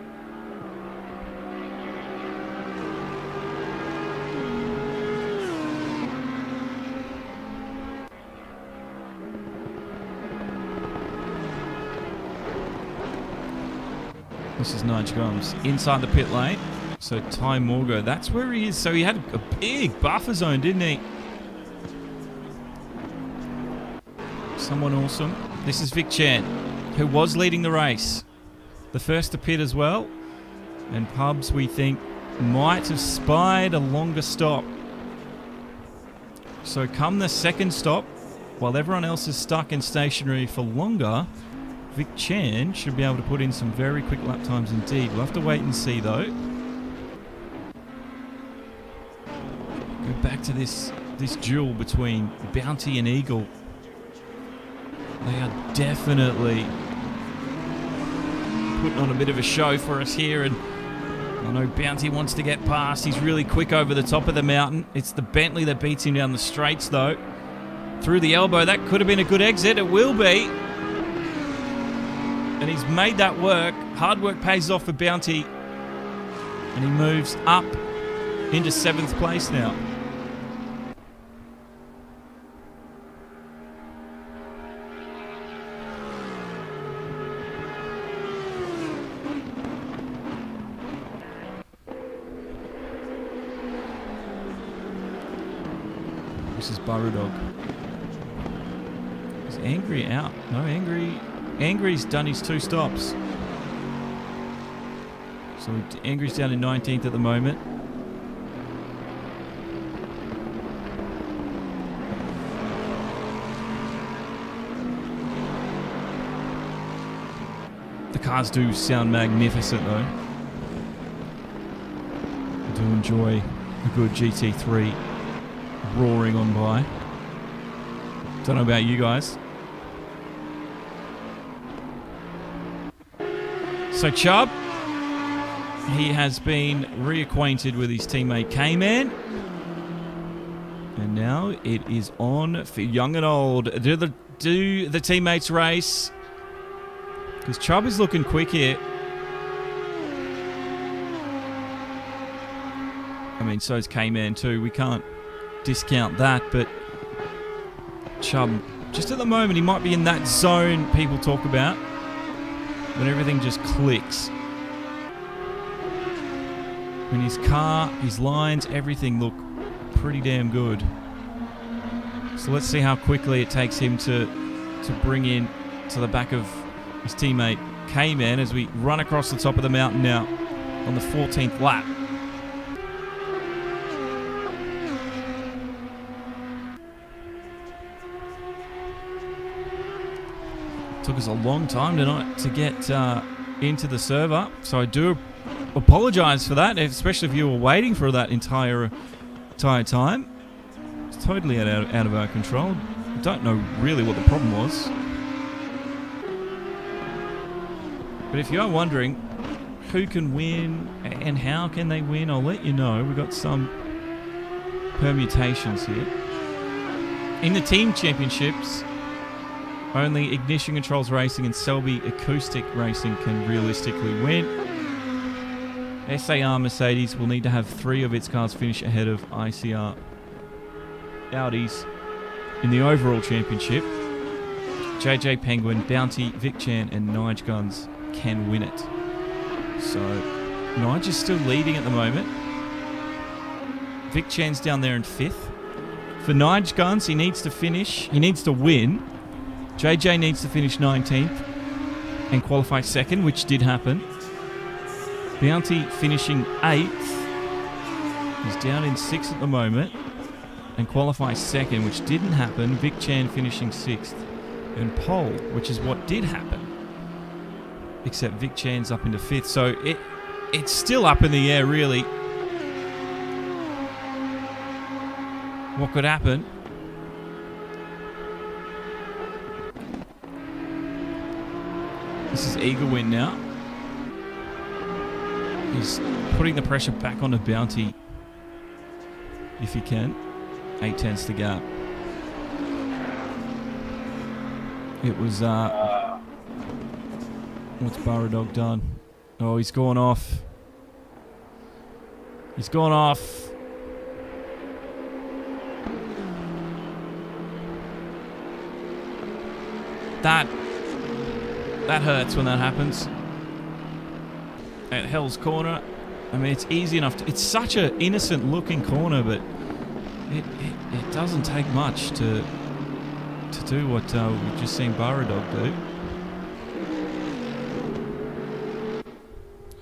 This is Nige Gums inside the pit lane. So Ty Morgo, that's where he is. So he had a big buffer zone, didn't he? Someone awesome. This is Vic Chan, who was leading the race. The first to pit as well. And Pubs, we think, might have spied a longer stop. So come the second stop, while everyone else is stuck in stationary for longer, Vic Chan should be able to put in some very quick lap times indeed. We'll have to wait and see, though. Go back to this duel between Bounty and Eagle. They are definitely putting on a bit of a show for us here, and I know Bounty wants to get past. He's really quick over the top of the mountain. It's the Bentley that beats him down the straights, though. Through the elbow, that could have been a good exit. It will be. And he's made that work. Hard work pays off for Bounty. And he moves up into 7th place now. This is Burradog. Is Angry out? No, Angry's done his 2 stops. So Angry's down in 19th at the moment. The cars do sound magnificent, though. I do enjoy a good GT3 roaring on by. Don't know about you guys. So Chubb, he has been reacquainted with his teammate K-Man. And now it is on for young and old. Do the teammates race? Because Chubb is looking quick here. I mean, so is K-Man too. We can't discount that, but Chubb, just at the moment, he might be in that zone people talk about. when everything just clicks. When his car, his lines, everything look pretty damn good. So let's see how quickly it takes him to bring in to the back of his teammate K-Man as we run across the top of the mountain now on the 14th lap. Took us a long time tonight to get into the server, so I do apologise for that, especially if you were waiting for that entire time. It's totally out of our control. I don't know really what the problem was. But if you are wondering who can win and how can they win, I'll let you know. We've got some permutations here. In the team championships, only Ignition Controls Racing and Selby Acoustic Racing can realistically win. SAR Mercedes will need to have 3 of its cars finish ahead of ICR Audis in the overall championship. JJ Penguin, Bounty, Vic Chan and Nige Guns can win it. So Nige is still leading at the moment. Vic Chan's down there in 5th. For Nige Guns, he needs to finish. He needs to win. JJ needs to finish 19th and qualify 2nd, which did happen. Bounty finishing 8th. He's down in 6th at the moment and qualifies 2nd, which didn't happen. Vic Chan finishing 6th and pole, which is what did happen. Except Vic Chan's up into 5th, so it's still up in the air, really. What could happen? This is Eagle Win now. He's putting the pressure back onto Bounty if he can. 8/10 to gap. It was what's Baradog done? Oh, he's gone off. He's gone off. That hurts when that happens. At Hell's Corner. I mean, it's easy enough. It's such an innocent looking corner, but it doesn't take much to do what we've just seen Baradog do.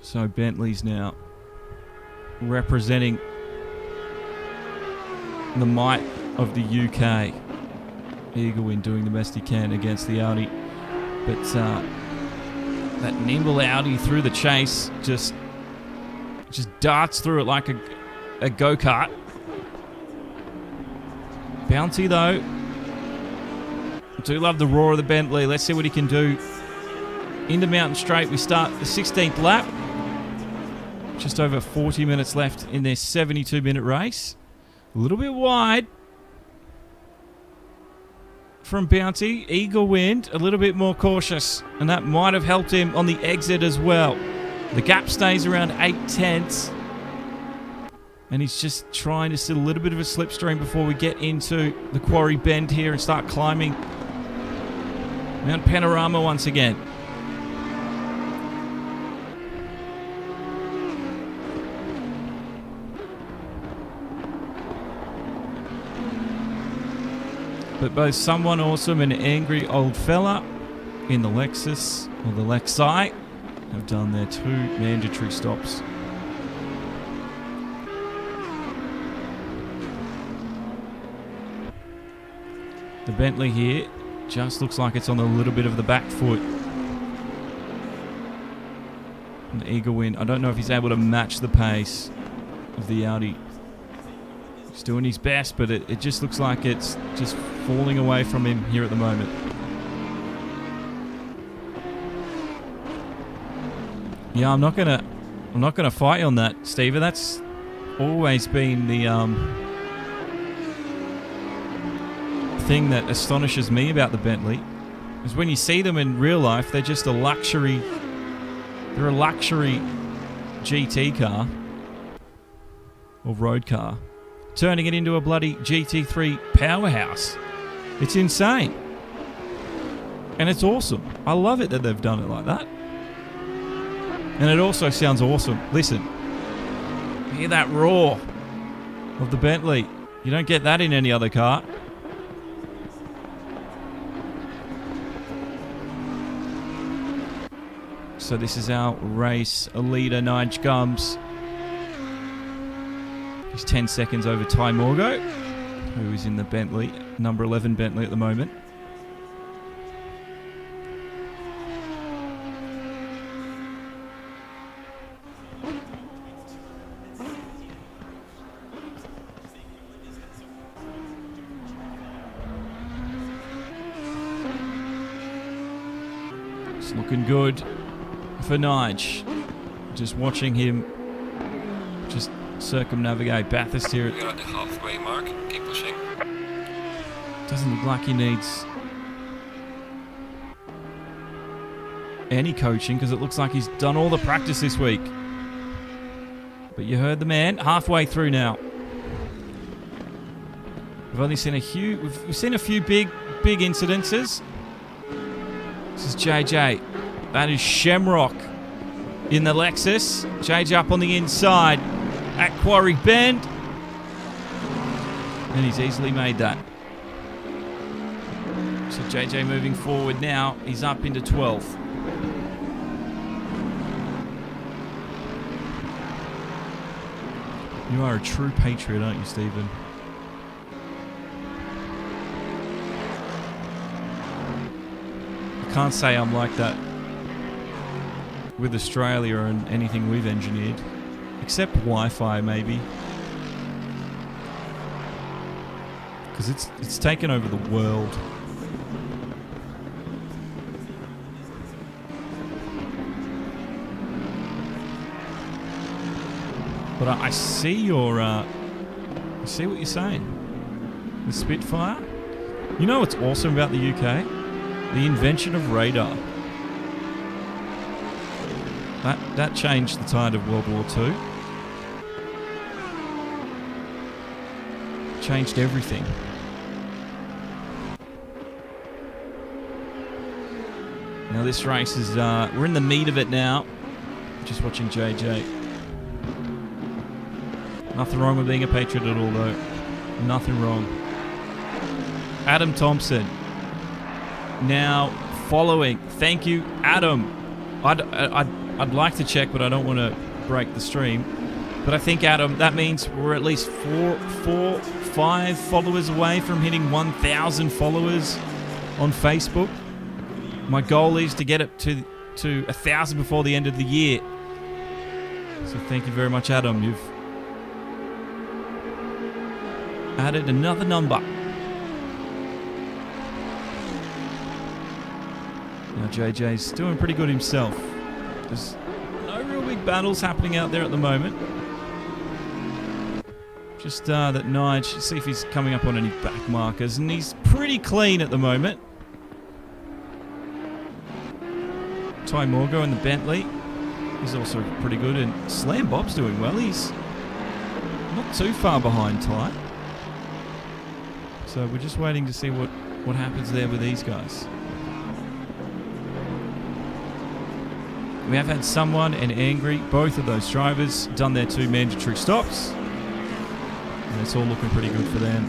So Bentley's now representing the might of the UK. Eagle Win doing the best he can against the Audi. But that nimble Audi through the chase just darts through it like a go-kart. Bounty, though. Do love the roar of the Bentley. Let's see what he can do. Into Mountain Straight, we start the 16th lap. Just over 40 minutes left in their 72-minute race. A little bit wide from Bounty. Eagle Wind, a little bit more cautious, and that might have helped him on the exit as well. The gap stays around 8/10, and he's just trying to sit a little bit of a slipstream before we get into the Quarry Bend here and start climbing Mount Panorama once again. But both Someone Awesome and Angry Old Fella in the Lexus, or the Lexi, have done their 2 mandatory stops. The Bentley here just looks like it's on a little bit of the back foot. And the Eagle Win, I don't know if he's able to match the pace of the Audi. He's doing his best, but it just looks like it's just falling away from him here at the moment. Yeah, I'm not gonna fight you on that, Steve. That's always been the thing that astonishes me about the Bentley, is when you see them in real life, they're just a luxury. They're a luxury GT car or road car, turning it into a bloody GT3 powerhouse. It's insane. And it's awesome. I love it that they've done it like that. And it also sounds awesome. Listen. Hear that roar of the Bentley. You don't get that in any other car. So this is our race leader, Nige Gums. He's 10 seconds over Ty Morgo, who is in the Bentley, number 11 Bentley at the moment. It's looking good for Nige. Just watching him just circumnavigate Bathurst here. We're at the halfway mark. Keep pushing. Doesn't look like he needs any coaching because it looks like he's done all the practice this week. But you heard the man. Halfway through now. We've only seen we've seen a few big incidences. This is JJ. That is Shamrock in the Lexus. JJ up on the inside at Quarry Bend. And he's easily made that. So JJ moving forward now. He's up into 12th. You are a true patriot, aren't you, Stephen? I can't say I'm like that with Australia and anything we've engineered. Except Wi-Fi, maybe. Because it's taken over the world. But I see your... I see what you're saying. The Spitfire. You know what's awesome about the UK? The invention of radar. That changed the tide of World War II. Changed everything. Now this race is... we're in the meat of it now. Just watching JJ. Nothing wrong with being a patriot at all, though. Nothing wrong. Adam Thompson. Now following. Thank you, Adam. I'd like to check, but I don't want to break the stream. But I think, Adam, that means we're at least 5 followers away from hitting 1,000 followers on Facebook. My goal is to get it to 1,000 before the end of the year. So thank you very much, Adam. You've added another number. Now JJ's doing pretty good himself. There's no real big battles happening out there at the moment. Just that Nige, see if he's coming up on any back markers, and he's pretty clean at the moment. Ty Morgo in the Bentley. He's also pretty good, and Slam Bob's doing well. He's not too far behind Ty. So we're just waiting to see what happens there with these guys. We have had someone and Angry, both of those drivers, done their 2 mandatory stops. And it's all looking pretty good for them.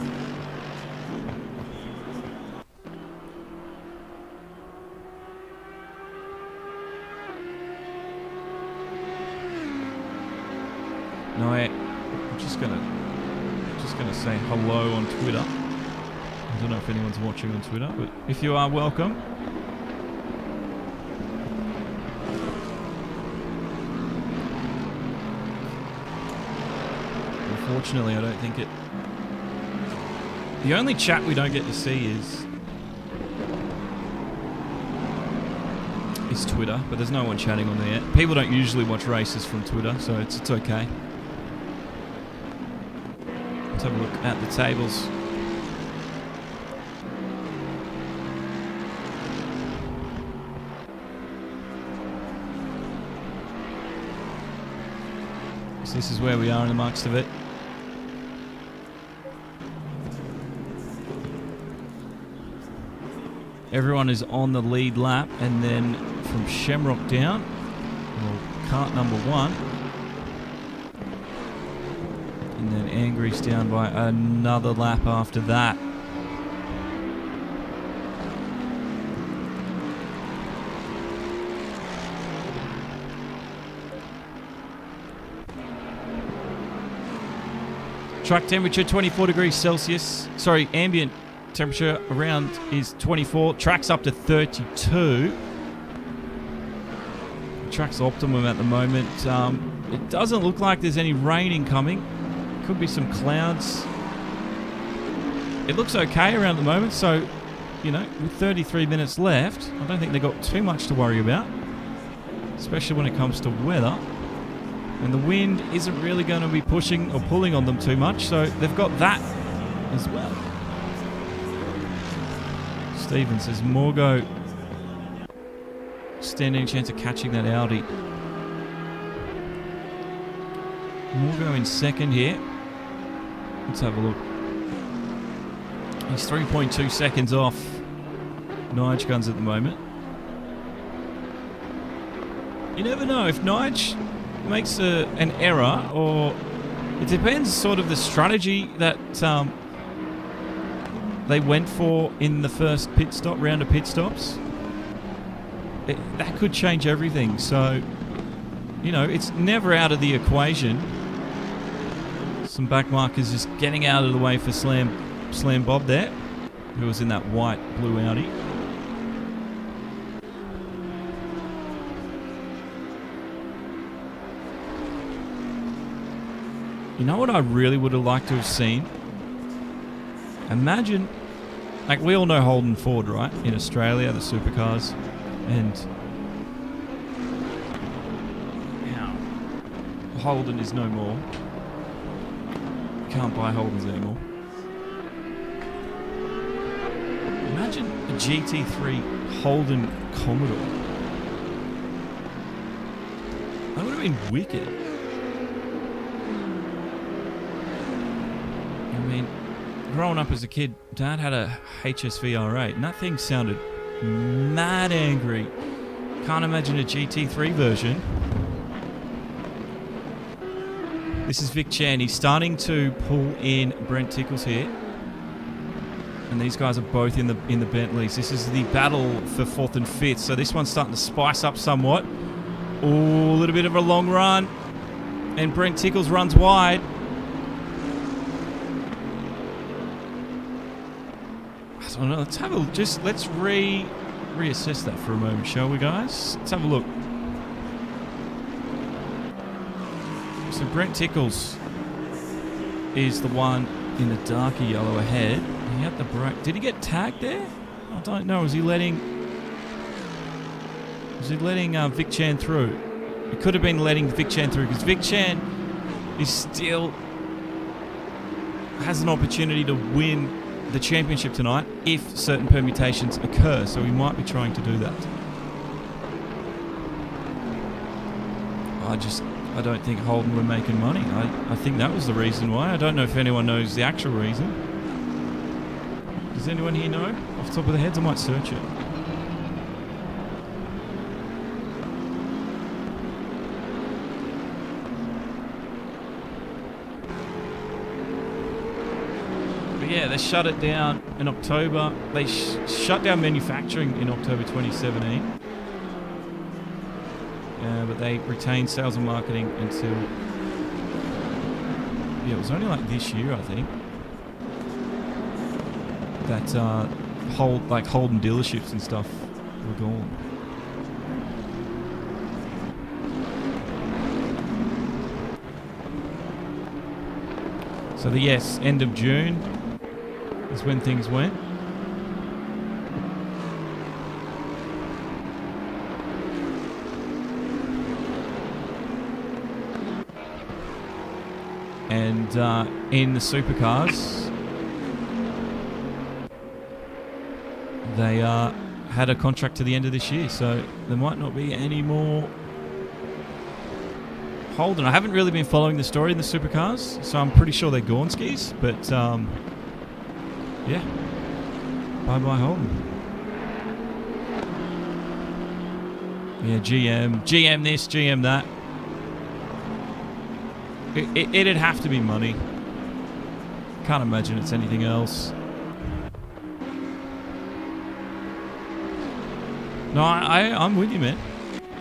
No, I'm just gonna say hello on Twitter. I don't know if anyone's watching on Twitter, but if you are, welcome. Unfortunately, I don't think it... The only chat we don't get to see is Twitter, but there's no one chatting on there. People don't usually watch races from Twitter, so it's okay. Let's have a look at the tables. So this is where we are in amongst of it. Everyone is on the lead lap, and then from Shamrock down, or kart number 1. And then Angry's down by another lap after that. Track temperature 24 degrees Celsius. Sorry, ambient temperature around is 24. Track's up to 32. The track's optimum at the moment. It doesn't look like there's any rain incoming. Could be some clouds. It looks okay around the moment, so, you know, with 33 minutes left, I don't think they've got too much to worry about, especially when it comes to weather. And the wind isn't really going to be pushing or pulling on them too much, so they've got that as well. Steven says Morgo standing a chance of catching that Audi. Morgo in second here. Let's have a look. He's 3.2 seconds off Nige Guns at the moment. You never know if Nige makes an error, or it depends sort of the strategy that they went for in the first round of pit stops. That could change everything. So, you know, it's never out of the equation. Some back markers just getting out of the way for Slam Bob there, who was in that white blue Audi. You know what I really would have liked to have seen? Imagine, like, we all know Holden Ford, right? In Australia, the supercars. And now Holden is no more. Can't buy Holdens anymore. Imagine a GT3 Holden Commodore. That would have been wicked. I mean, growing up as a kid, Dad had a HSV R8, and that thing sounded mad angry. Can't imagine a GT3 version. This is Vic Chan. He's starting to pull in Brent Tickles here. And these guys are both in the Bentleys. This is the battle for 4th and 5th. So this one's starting to spice up somewhat. Oh, a little bit of a long run. And Brent Tickles runs wide. I don't know. Let's have a let's reassess that for a moment, shall we, guys? Let's have a look. So Brent Tickles is the one in the darker yellow ahead. He had the brake. Did he get tagged there? I don't know. Was he letting Vic Chan through? It could have been letting Vic Chan through, because Vic Chan is still has an opportunity to win the championship tonight if certain permutations occur, so he might be trying to do that. I don't think Holden were making money. I think that was the reason why. I don't know if anyone knows the actual reason. Does anyone here know? Off the top of their heads, I might search it. Yeah, they shut it down in October. They shut down manufacturing in October 2017. But they retained sales and marketing until... Yeah, it was only like this year, I think, that Holden dealerships and stuff were gone. So yes, end of June is when things went. And in the supercars, they had a contract to the end of this year, so there might not be any more Holden. I haven't really been following the story in the supercars, so I'm pretty sure they're gone skis, but yeah, bye-bye Holden. Yeah, GM this, GM that. It'd have to be money. Can't imagine it's anything else. No, I'm with you, man.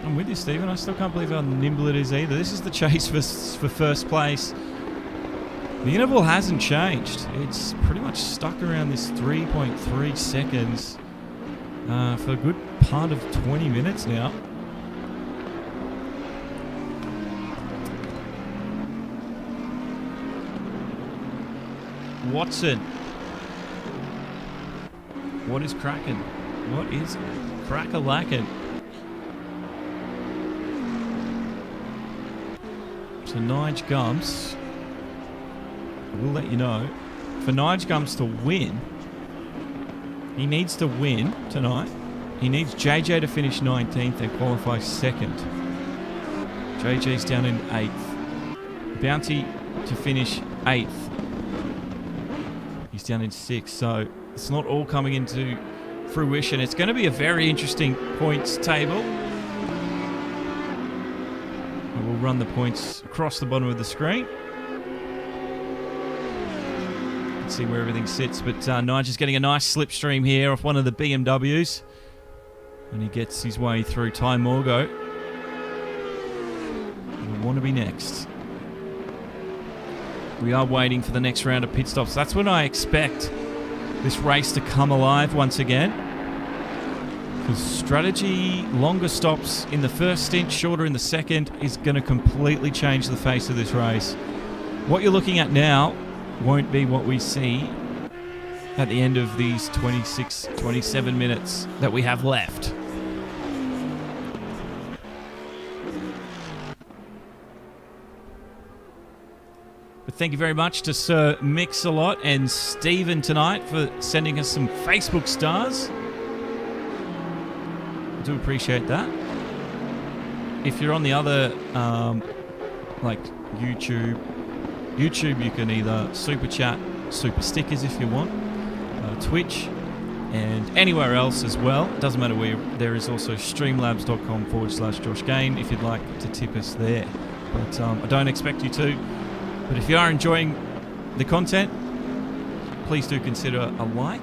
I'm with you, Stephen. I still can't believe how nimble it is either. This is the chase for first place. The interval hasn't changed. It's pretty much stuck around this 3.3 seconds for a good part of 20 minutes now. Watson. What is cracking? What is crack-a-lackin'? So Nige Gumps, we'll let you know. For Nige Gumps to win, he needs to win tonight. He needs JJ to finish 19th and qualify 2nd. JJ's down in 8th. Bounty to finish 8th. He's down in 6th, so it's not all coming into fruition. It's going to be a very interesting points table. And we'll run the points across the bottom of the screen. Let's see where everything sits. But Nigel's getting a nice slipstream here off one of the BMWs. And he gets his way through Ty Morgo. We'll want to be next. We are waiting for the next round of pit stops. That's when I expect this race to come alive once again. Because strategy, longer stops in the first stint, shorter in the second, is going to completely change the face of this race. What you're looking at now won't be what we see at the end of these 26, 27 minutes that we have left. But thank you very much to Sir Mix-a-Lot and Stephen tonight for sending us some Facebook stars. I do appreciate that. If you're on the other, like YouTube, you can either super chat, super stickers if you want, Twitch, and anywhere else as well. Doesn't matter where. There is also streamlabs.com/Josh Gain if you'd like to tip us there. But I don't expect you to. But if you are enjoying the content, please do consider a like.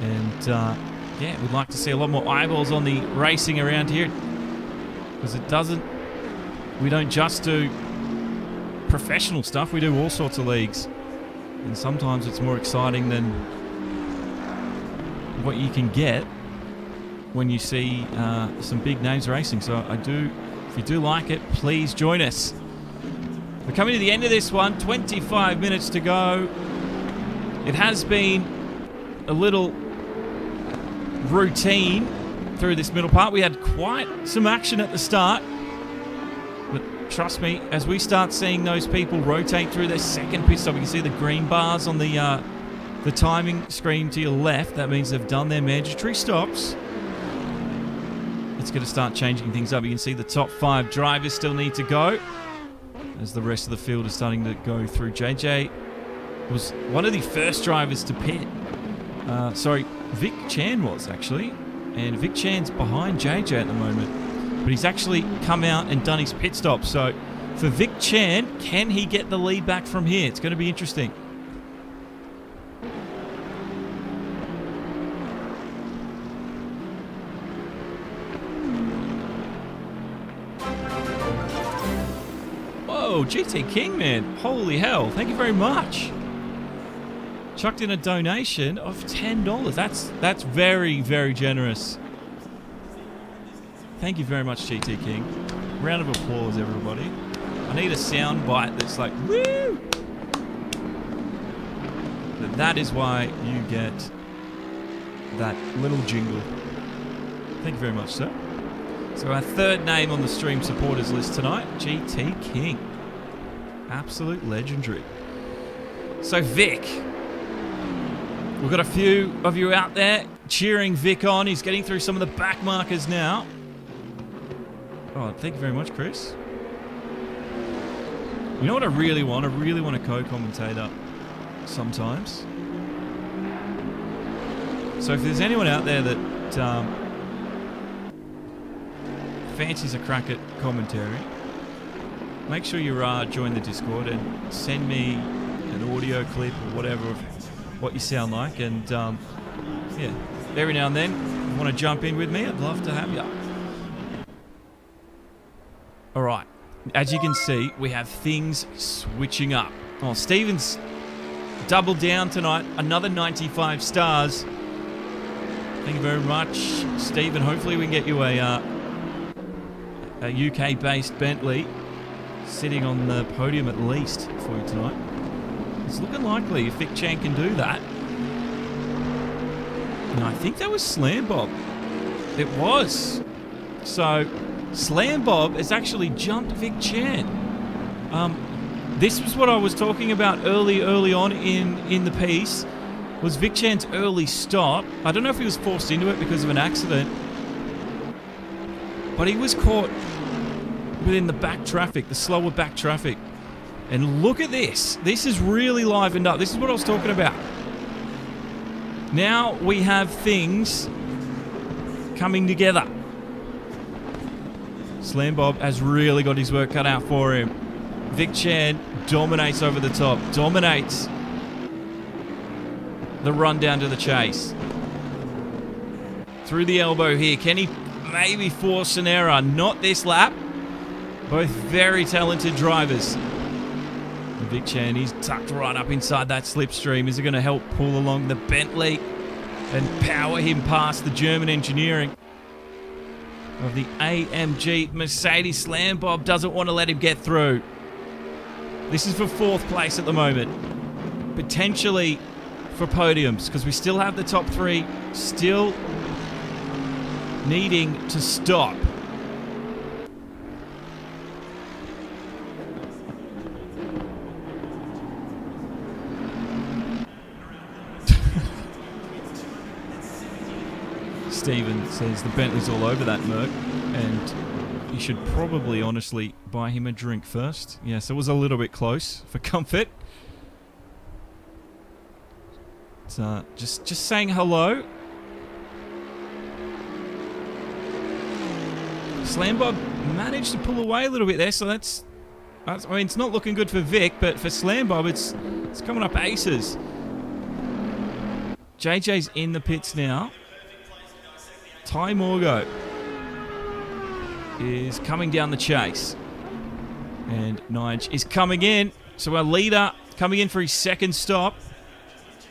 And yeah, we'd like to see a lot more eyeballs on the racing around here. Because we don't just do professional stuff, we do all sorts of leagues. And sometimes it's more exciting than what you can get when you see some big names racing. So if you do like it, please join us. We're coming to the end of this one, 25 minutes to go. It has been a little routine through this middle part. We had quite some action at the start. But trust me, as we start seeing those people rotate through their second pit stop, you can see the green bars on the timing screen to your left. That means they've done their mandatory stops. It's going to start changing things up. You can see the top 5 drivers still need to go, as the rest of the field is starting to go through. JJ was one of the first drivers to pit. Vic Chan was actually. And Vic Chan's behind JJ at the moment. But he's actually come out and done his pit stop. So for Vic Chan, can he get the lead back from here? It's going to be interesting. Whoa, GT King, man. Holy hell. Thank you very much. Chucked in a donation of $10. That's very, very generous. Thank you very much, GT King. Round of applause, everybody. I need a sound bite that's like, woo! But that is why you get that little jingle. Thank you very much, sir. So our third name on the stream supporters list tonight, GT King. Absolute legendary. So Vic, we've got a few of you out there cheering Vic on. He's getting through some of the back markers now. Oh, thank you very much, Chris. You know what I really want? I really want a co-commentator sometimes. So if there's anyone out there that fancies a crack at commentary, make sure you join the Discord and send me an audio clip or whatever of what you sound like. And yeah, every now and then, if you want to jump in with me, I'd love to have you. All right, as you can see, we have things switching up. Oh, Stephen's doubled down tonight, another 95 stars. Thank you very much, Stephen. Hopefully we can get you a UK-based Bentley sitting on the podium at least for you tonight. It's looking likely if Vic Chan can do that. And I think that was Slam Bob. It was. So Slam Bob has actually jumped Vic Chan. This was what I was talking about early on in the piece, was Vic Chan's early stop. I don't know if he was forced into it because of an accident, but he was caught within the back traffic, the slower back traffic. And look at this. This is really livened up. This is what I was talking about. Now we have things coming together. Slam Bob has really got his work cut out for him. Vic Chan dominates over the top. Dominates the run down to the chase. Through the elbow here. Can he maybe force an error? Not this lap. Both very talented drivers. And Vic Chan, he's tucked right up inside that slipstream. Is it going to help pull along the Bentley and power him past the German engineering of the AMG Mercedes? Slam Bob doesn't want to let him get through. This is for fourth place at the moment. Potentially for podiums, because we still have the top three still needing to stop. Steven says the Bentley's all over that Merc, and you should probably honestly buy him a drink first. Yes, it was a little bit close for comfort. Just saying hello. Slam Bob managed to pull away a little bit there, so that's I mean, it's not looking good for Vic, but for Slam Bob, it's coming up aces. JJ's in the pits now. Ty Morgo is coming down the chase. And Nige is coming in. So our leader coming in for his second stop.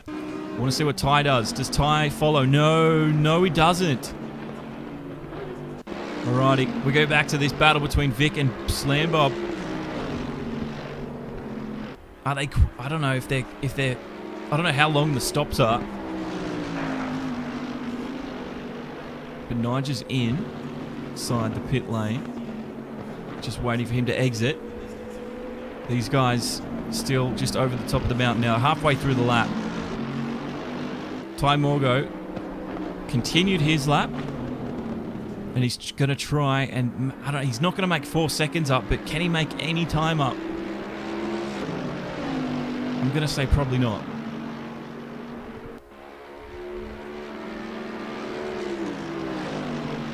I want to see what Ty does. Does Ty follow? No, he doesn't. Alrighty, we go back to this battle between Vic and Slam Bob. Are they? I don't know if they're. I don't know how long the stops are. But Nigel's inside the pit lane, just waiting for him to exit. These guys still just over the top of the mountain now, halfway through the lap. Ty Morgo continued his lap, and he's going to try and he's not going to make 4 seconds up, but can he make any time up? I'm going to say probably not.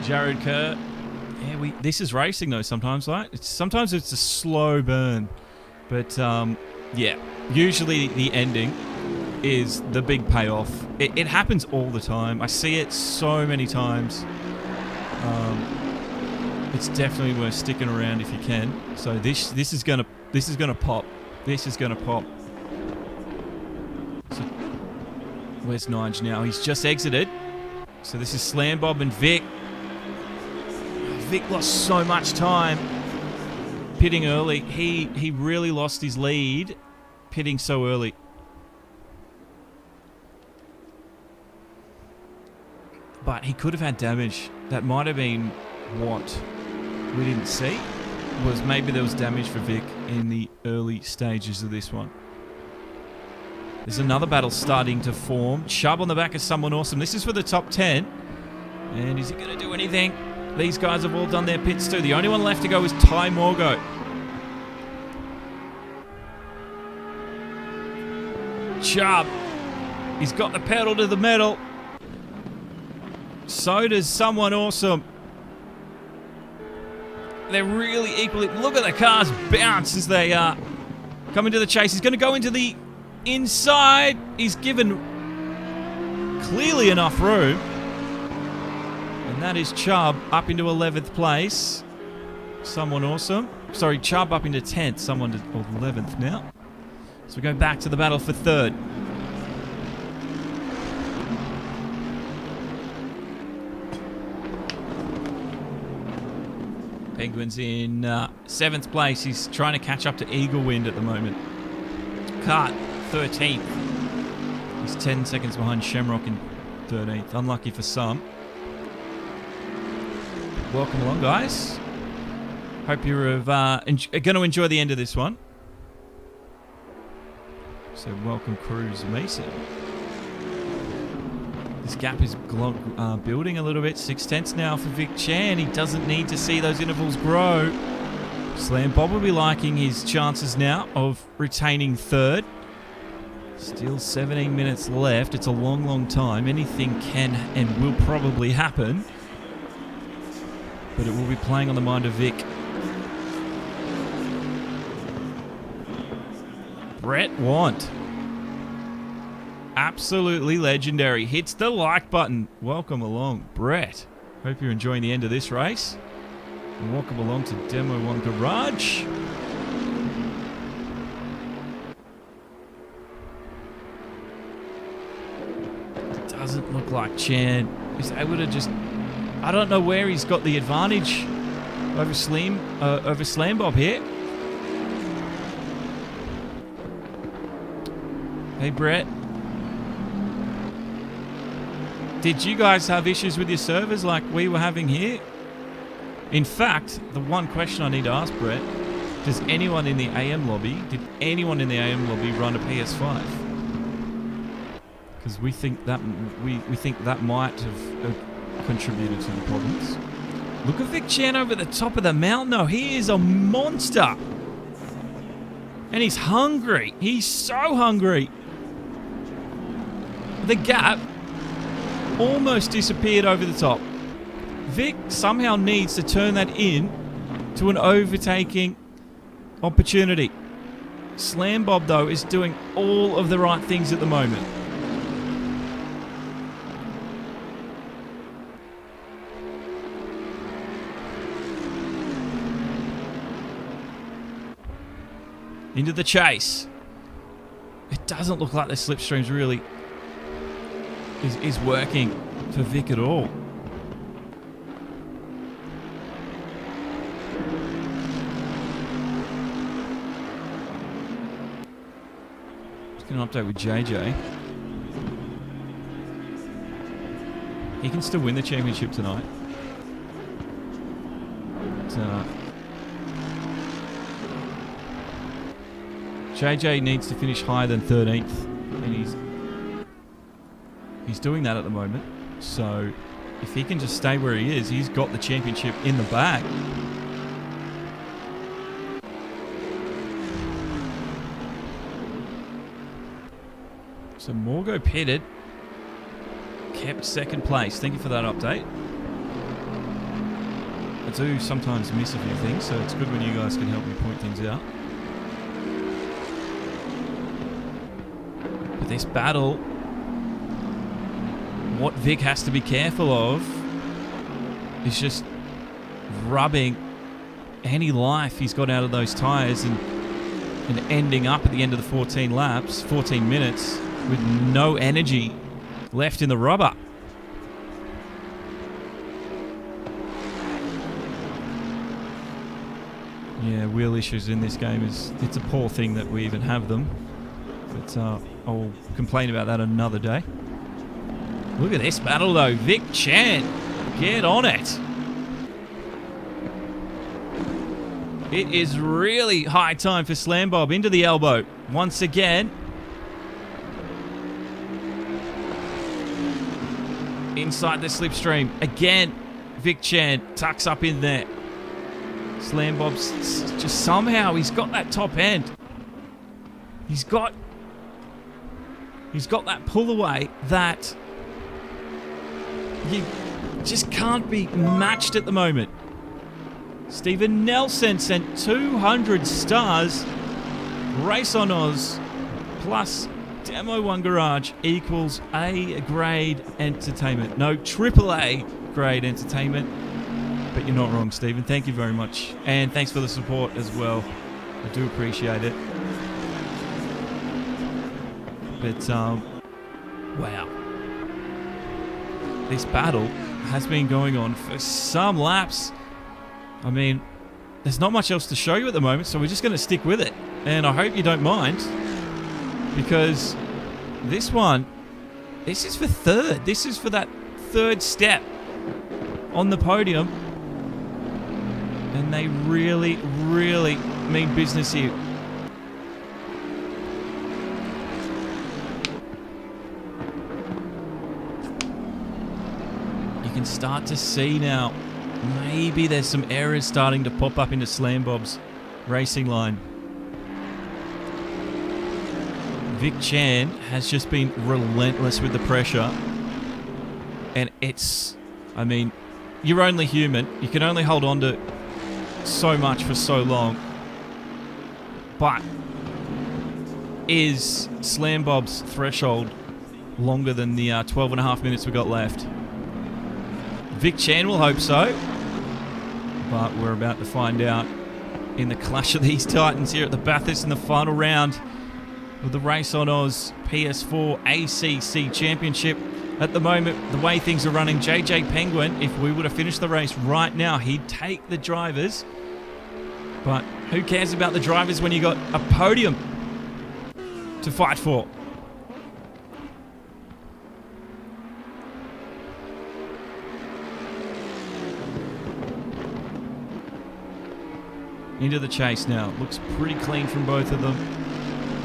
Jared Kerr. Yeah, this is racing though sometimes, right? Sometimes it's a slow burn. But yeah, usually the ending is the big payoff. It happens all the time. I see it so many times. It's definitely worth sticking around if you can. So this is gonna pop. This is gonna pop. So where's Nige now? He's just exited. So this is Slam Bob and Vic. Vic lost so much time pitting early. He really lost his lead pitting so early. But he could have had damage. That might have been what we didn't see. Was maybe there was damage for Vic in the early stages of this one. There's another battle starting to form. Chubb on the back of someone awesome. This is for the top 10. And is he going to do anything? These guys have all done their pits too. The only one left to go is Ty Morgo. Chubb. He's got the pedal to the metal. So does someone awesome. They're really equally... Look at the cars bounce as they come into the chase. He's going to go into the inside. He's given clearly enough room. And that is Chubb up into 11th place. Someone awesome. Sorry, Chubb up into 10th. Someone to 11th now. So we go back to the battle for 3rd. Penguin's in 7th place. He's trying to catch up to Eaglewind at the moment. Cart, 13th. He's 10 seconds behind Shamrock in 13th. Unlucky for some. Welcome along, guys. Hope you're going to enjoy the end of this one. So welcome, Cruz Mason. This gap is building a little bit. 6/10 now for Vic Chan. He doesn't need to see those intervals grow. Slam Bob will be liking his chances now of retaining 3rd. Still 17 minutes left. It's a long, long time. Anything can and will probably happen. But it will be playing on the mind of Vic. Brett Want. Absolutely legendary. Hits the like button. Welcome along, Brett. Hope you're enjoying the end of this race. And welcome along to Demo 1 Garage. It doesn't look like Chan is able to just... I don't know where he's got the advantage over Slam Bob here. Hey, Brett. Did you guys have issues with your servers like we were having here? In fact, the one question I need to ask Brett, does anyone in the AM lobby, did anyone in the AM lobby run a PS5? Because we think that might have contributed to the problems. Look at Vic Chan over the top of the mountain though. He is a monster. And he's hungry. He's so hungry. The gap almost disappeared over the top. Vic somehow needs to turn that in to an overtaking opportunity. Slam Bob, though, is doing all of the right things at the moment. Into the chase. It doesn't look like the slipstreams really is working for Vic at all. Just get an update with JJ. He can still win the championship tonight. JJ needs to finish higher than 13th, and he's doing that at the moment. So if he can just stay where he is, he's got the championship in the bag. So Morgo pitted, kept 2nd place. Thank you for that update. I do sometimes miss a few things, so it's good when you guys can help me point things out. But this battle, what Vic has to be careful of is just rubbing any life he's got out of those tyres and ending up at the end of the 14 laps, 14 minutes, with no energy left in the rubber. Yeah, wheel issues in this game it's a poor thing that we even have them. But I'll complain about that another day. Look at this battle though. Vic Chan, get on it. It is really high time for Slam Bob into the elbow. Once again. Inside the slipstream. Again, Vic Chan tucks up in there. Slam Bob's just somehow, he's got that top end. He's got that pull away that you just can't be matched at the moment. Stephen Nelson sent 200 stars. RaceOnOz plus Demo 1 Garage equals A grade entertainment. No, AAA grade entertainment. But you're not wrong, Stephen. Thank you very much. And thanks for the support as well. I do appreciate it. But, wow. This battle has been going on for some laps. I mean, there's not much else to show you at the moment, so we're just going to stick with it. And I hope you don't mind, because this is for third. This is for that third step on the podium. And they really, really mean business here. You can start to see now, maybe there's some errors starting to pop up into Slam Bob's racing line. Vic Chan has just been relentless with the pressure. And it's, I mean, you're only human. You can only hold on to so much for so long. But is Slam Bob's threshold longer than the 12 and a half minutes we got left? Vic Chan will hope so. But we're about to find out in the clash of these titans here at the Bathurst in the final round of the RaceOnOz PS4 ACC Championship. At the moment, the way things are running, JJ Penguin, if we were to finish the race right now, he'd take the drivers. But who cares about the drivers when you got a podium to fight for? Into the chase now. Looks pretty clean from both of them.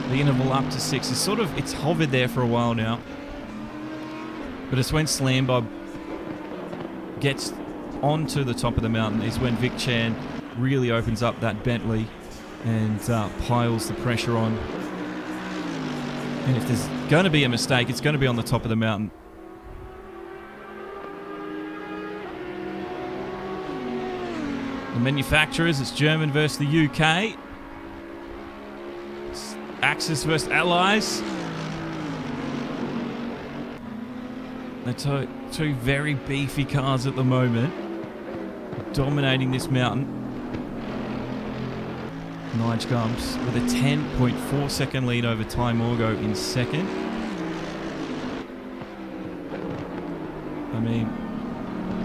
The interval up to 6 is sort of, it's hovered there for a while now. But it's when Slam Bob gets onto the top of the mountain is when Vic Chan really opens up that Bentley and piles the pressure on. And if there's going to be a mistake, it's going to be on the top of the mountain. The manufacturers, it's German versus the UK. It's Axis versus Allies. They're two very beefy cars at the moment, dominating this mountain. Nige comes with a 10.4 second lead over Ty Morgo in second. I mean,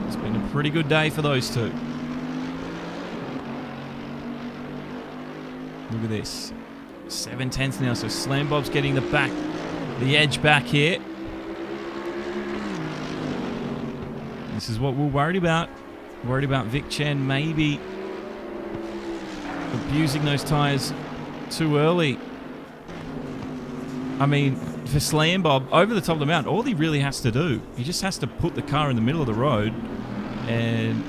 it's been a pretty good day for those two. Look at this. 7/10 now, so Slam Bob's getting the edge back here. This is what we're worried about. Worried about Vic Chan maybe abusing those tyres too early. I mean, for Slam Bob, over the top of the mountain, all he really has to do, he just has to put the car in the middle of the road, and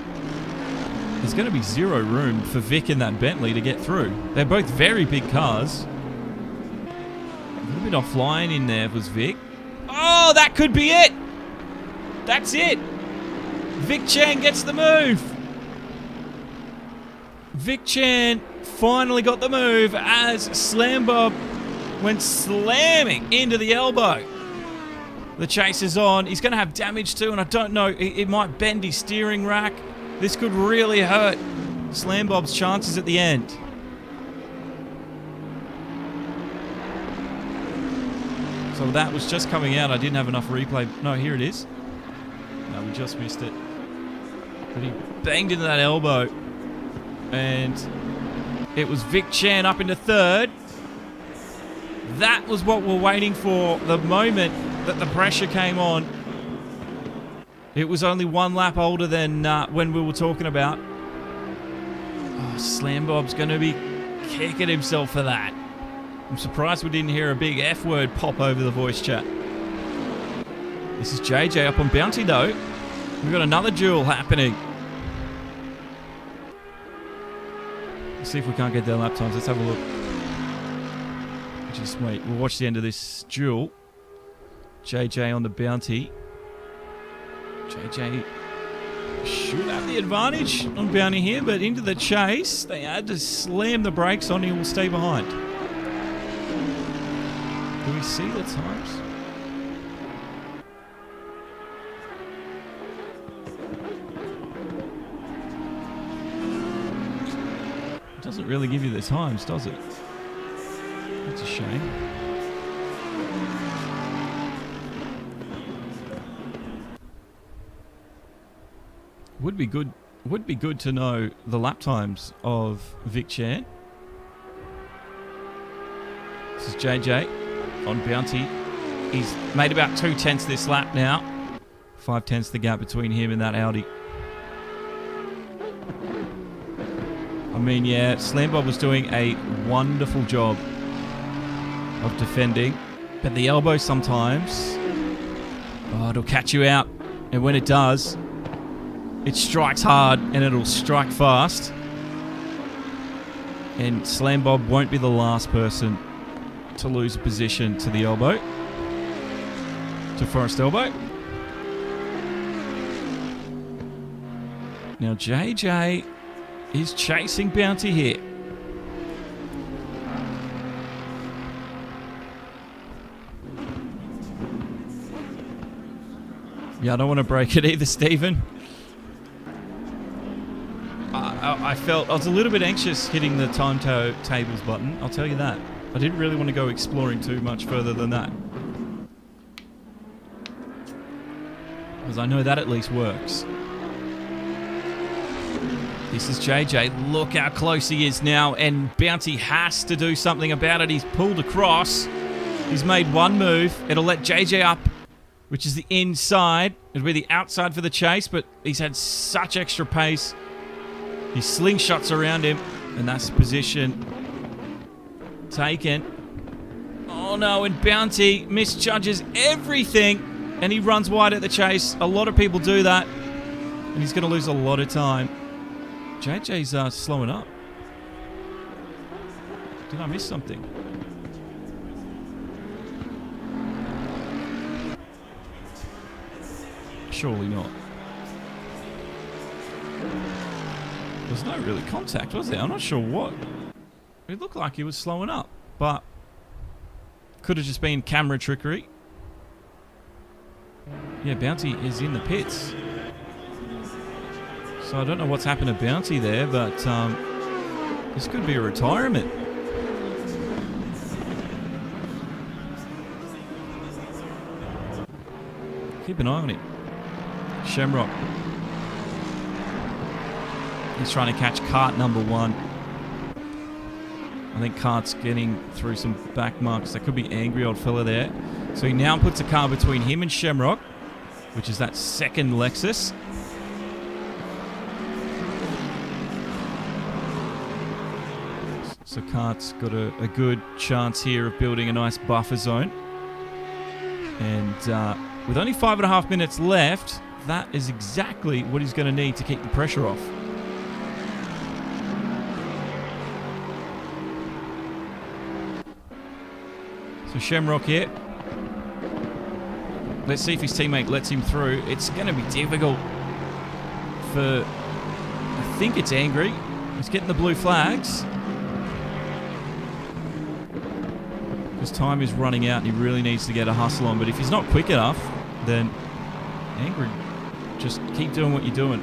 there's going to be zero room for Vic in that Bentley to get through. They're both very big cars. A little bit offline in there was Vic. Oh, that could be it! That's it! Vic Chan gets the move. Vic Chan finally got the move as Slam Bob went slamming into the elbow. The chase is on. He's going to have damage too, and I don't know, it might bend his steering rack. This could really hurt Slam Bob's chances at the end. So that was just coming out. I didn't have enough replay. No, here it is. No, we just missed it. But he banged into that elbow. And it was Vic Chan up into third. That was what we're waiting for. The moment that the pressure came on. It was only one lap older than when we were talking about. Oh, Slam Bob's going to be kicking himself for that. I'm surprised we didn't hear a big F word pop over the voice chat. This is JJ up on Bounty though. We've got another duel happening. Let's see if we can't get their lap times. Let's have a look. Just wait. We'll watch the end of this duel. JJ on the Bounty. JJ should have the advantage on Bounty here, but into the chase, they had to slam the brakes on. He will stay behind. Do we see the times? It doesn't really give you the times, does it? That's a shame. Would be good to know the lap times of Vic Chan. This is JJ on Bounty. He's made about 2/10 this lap now. 5/10 the gap between him and that Audi. I mean, yeah, Slam Bob was doing a wonderful job of defending, but the elbow sometimes, it'll catch you out, and when it does, it strikes hard and it'll strike fast. And Slam Bob won't be the last person to lose a position to the elbow, to Forest Elbow. Now JJ is chasing Bounty here. Yeah, I don't want to break it either, Stephen. I felt I was a little bit anxious hitting the time tables button. I'll tell you that. I didn't really want to go exploring too much further than that, because I know that at least works. This is JJ. Look how close he is now, and Bounty has to do something about it. He's pulled across. He's made one move. It'll let JJ up, which is the inside. It'll be the outside for the chase, but he's had such extra pace. He slingshots around him, and that's the position taken. Oh no, and Bounty misjudges everything, and he runs wide at the chase. A lot of people do that, and he's going to lose a lot of time. JJ's slowing up. Did I miss something? Surely not. There's no really contact, was there? I'm not sure what. It looked like he was slowing up, but could have just been camera trickery. Yeah, Bounty is in the pits. So I don't know what's happened to Bounty there, but this could be a retirement. Keep an eye on him. Shamrock. He's trying to catch cart number 1. I think cart's getting through some back marks. That could be angry old fella there. So he now puts a car between him and Shamrock, which is that second Lexus. So Cart's got a good chance here of building a nice buffer zone. And with only 5.5 minutes left, that is exactly what he's going to need to keep the pressure off. So Shamrock here. Let's see if his teammate lets him through. It's going to be difficult for, I think it's Angry. He's getting the blue flags. Because time is running out and he really needs to get a hustle on. But if he's not quick enough, then Angry, just keep doing what you're doing.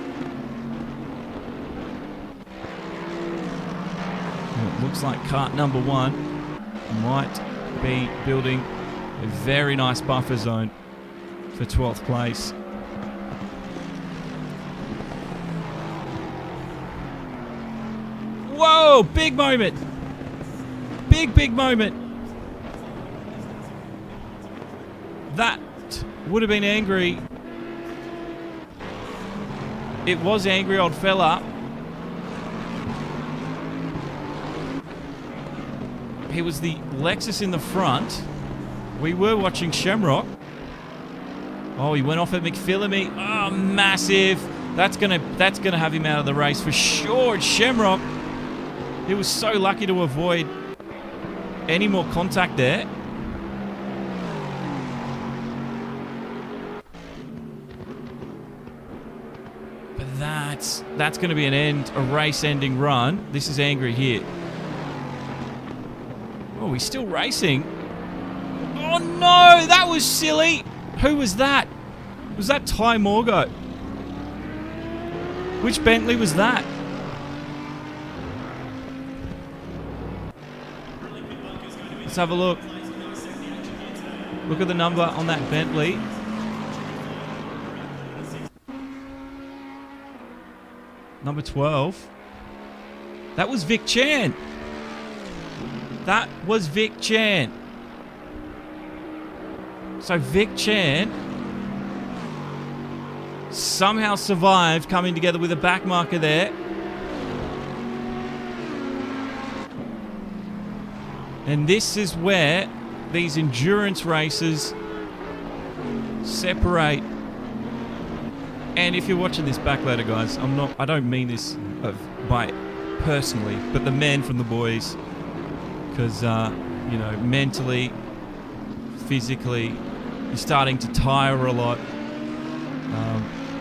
Well, it looks like cart number 1 might be building a very nice buffer zone for 12th place. Whoa, big moment. Big moment. That would have been Angry. It was Angry old fella. He was the Lexus in the front. We were watching Shamrock. Oh, he went off at McPhillamy. Oh, massive. That's gonna have him out of the race for sure. It's Shamrock. He was so lucky to avoid any more contact there. That's going to be a race-ending run. This is angry here. Oh, he's still racing. Oh, no! That was silly! Who was that? Was that Ty Morgo? Which Bentley was that? Let's have a look. Look at the number on that Bentley. Number 12. That was Vic Chan. That was Vic Chan. So Vic Chan somehow survived coming together with a back marker there. And this is where these endurance races separate. And if you're watching this back later, guys, I don't mean this by personally, but the men from the boys, because mentally, physically, you're starting to tire a lot.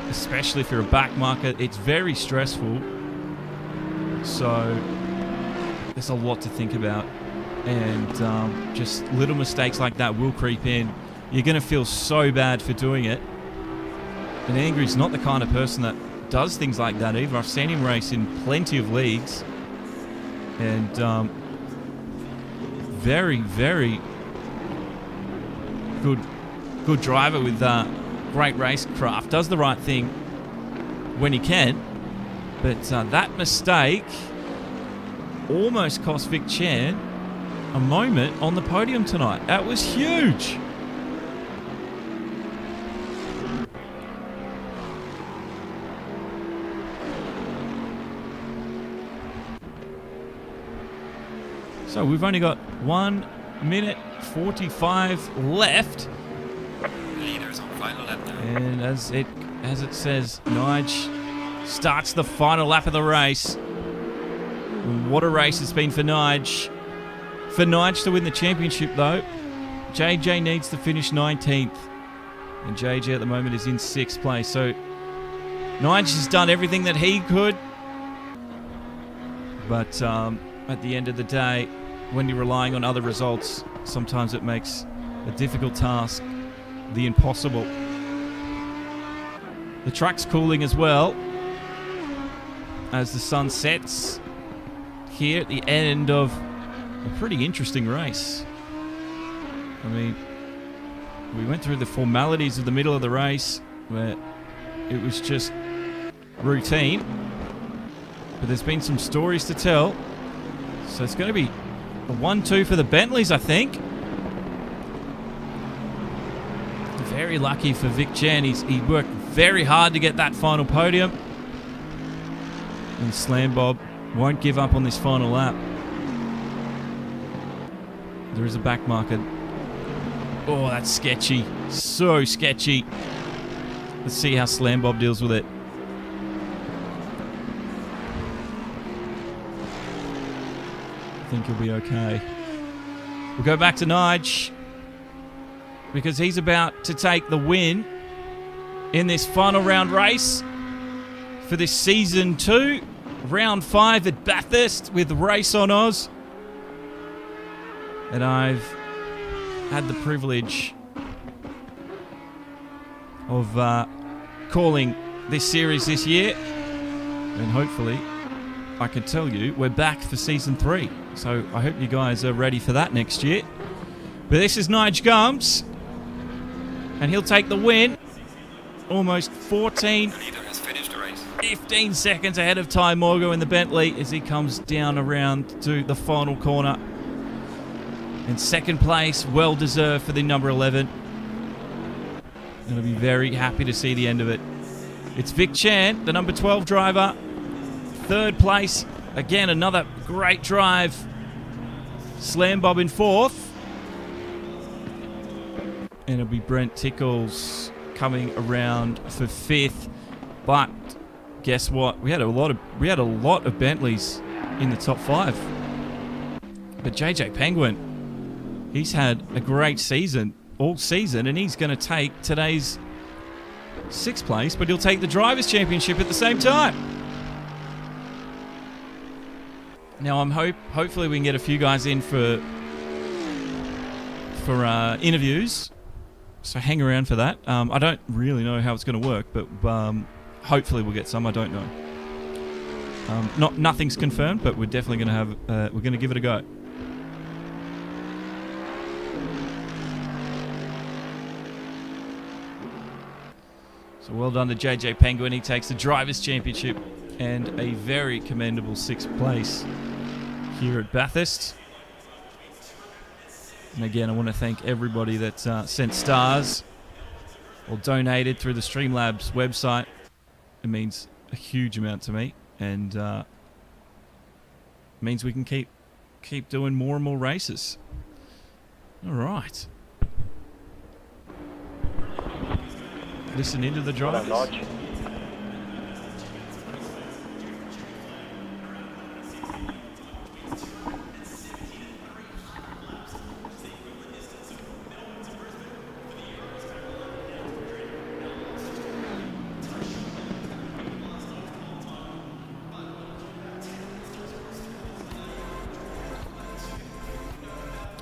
Especially if you're a back marker, it's very stressful. So there's a lot to think about, and just little mistakes like that will creep in. You're going to feel so bad for doing it. And Angry's not the kind of person that does things like that either. I've seen him race in plenty of leagues. And very, very good driver with great racecraft. Does the right thing when he can. But that mistake almost cost Vic Chan a moment on the podium tonight. That was huge. So we've only got 1 minute 45 left. Leaders on final lap now. And as it says, Nige starts the final lap of the race. What a race it's been for Nige. For Nige to win the championship, though, JJ needs to finish 19th. And JJ at the moment is in 6th place. So Nige has done everything that he could. But at the end of the day, when you're relying on other results, sometimes it makes a difficult task the impossible. The track's cooling as well as the sun sets here at the end of a pretty interesting race. I mean, we went through the formalities of the middle of the race where it was just routine, but there's been some stories to tell. So it's going to be a 1-2 for the Bentleys, I think. Very lucky for Vic Chan. He worked very hard to get that final podium. And Slam Bob won't give up on this final lap. There is a back marker. Oh, that's sketchy. So sketchy. Let's see how Slam Bob deals with it. I think he'll be okay. We'll go back to Nige, because he's about to take the win in this final round race for this season 2, round 5 at Bathurst with RaceOnOz. And I've had the privilege of calling this series this year, and hopefully I can tell you we're back for season 3. So I hope you guys are ready for that next year. But this is Nige Gums, and he'll take the win. Almost 14, The leader has finished the race. 15 seconds ahead of Ty Morgo in the Bentley as he comes down around to the final corner. In second place, well deserved for the number 11. Going to be very happy to see the end of it. It's Vic Chan, the number 12 driver. Third place, again, another great drive. Slam Bob in 4th. And it'll be Brent Tickles coming around for 5th. But guess what? We had a lot of Bentleys in the top 5. But JJ Penguin, he's had a great season all season, and he's going to take today's 6th place, but he'll take the Drivers' Championship at the same time. Now, hopefully we can get a few guys in for interviews, so hang around for that. I don't really know how it's going to work, but hopefully we'll get some. I don't know. Nothing's confirmed, but we're definitely going to have. We're going to give it a go. So well done to JJ Penguin. He takes the Drivers' Championship and a very commendable 6th place here at Bathurst. And again, I want to thank everybody that sent stars or donated through the Streamlabs website. It means a huge amount to me, and means we can keep doing more and more races. All right. Listen into the drivers.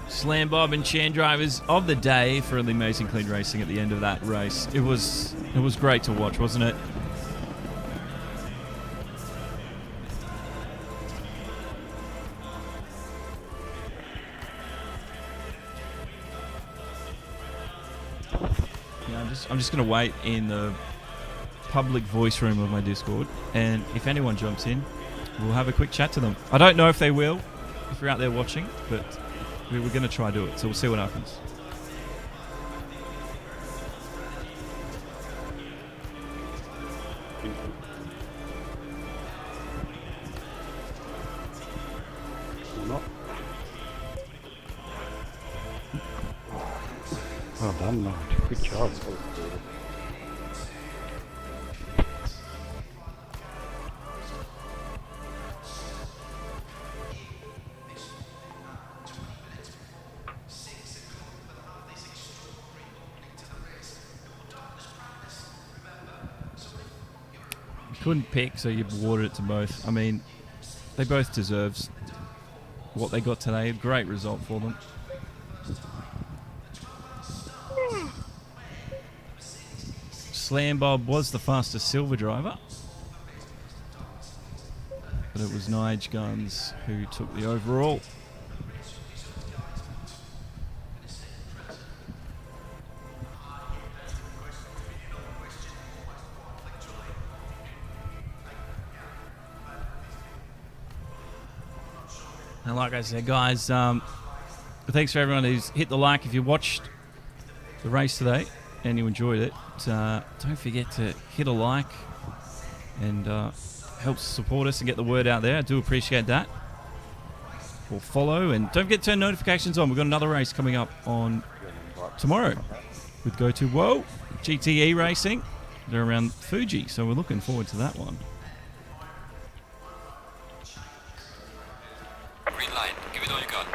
Slam Bob and Chan drivers of the day for the amazing clean racing at the end of that race. It was great to watch, wasn't it? Yeah, I'm just going to wait in the public voice room of my Discord, and if anyone jumps in, we'll have a quick chat to them. I don't know if they will, if you're out there watching, but we were going to try to do it, so we'll see what happens. Well done, mate. Good job. Couldn't pick, so you've awarded it to both. I mean, they both deserve what they got today. A great result for them. Slam Bob was the fastest silver driver, but it was Nige Guns who took the overall. And like I said, guys, thanks for everyone who's hit the like. If you watched the race today and you enjoyed it, don't forget to hit a like and help support us and get the word out there. I do appreciate that. Or follow, and don't forget to turn notifications on. We've got another race coming up on tomorrow with Go To Whoa GTE Racing. They're around Fuji, so we're looking forward to that one. Green line, give it all you got.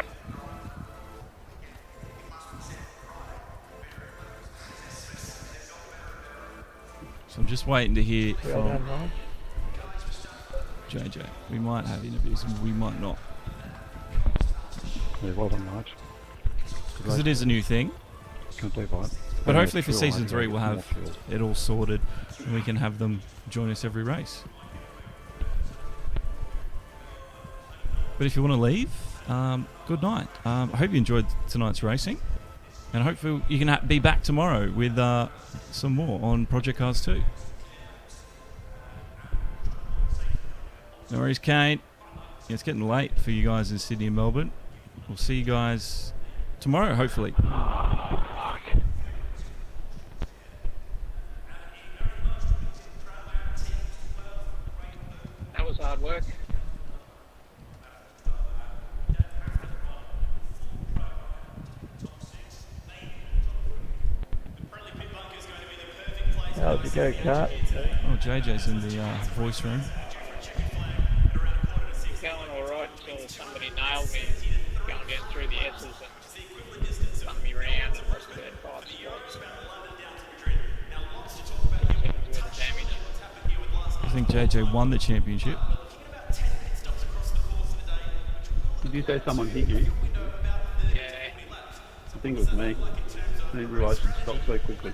So I'm just waiting to hear from JJ. We might have interviews and we might not. Yeah, well done, Nige. Because it is a new thing. But hopefully for season 3 we'll have it all sorted and we can have them join us every race. But if you want to leave, good night. I hope you enjoyed tonight's racing, and hopefully you can be back tomorrow with some more on Project Cars 2. No worries, Kane. Yeah, it's getting late for you guys in Sydney and Melbourne. We'll see you guys tomorrow, hopefully. That was hard work. How'd you go, Kat? Oh, JJ's in the voice room. Going alright until somebody nailed me going down through the S's and spun me round and lost about 5 spots. think JJ won the championship. Did you say someone hit you? Yeah. I think it was me. I didn't realise it stopped so quickly.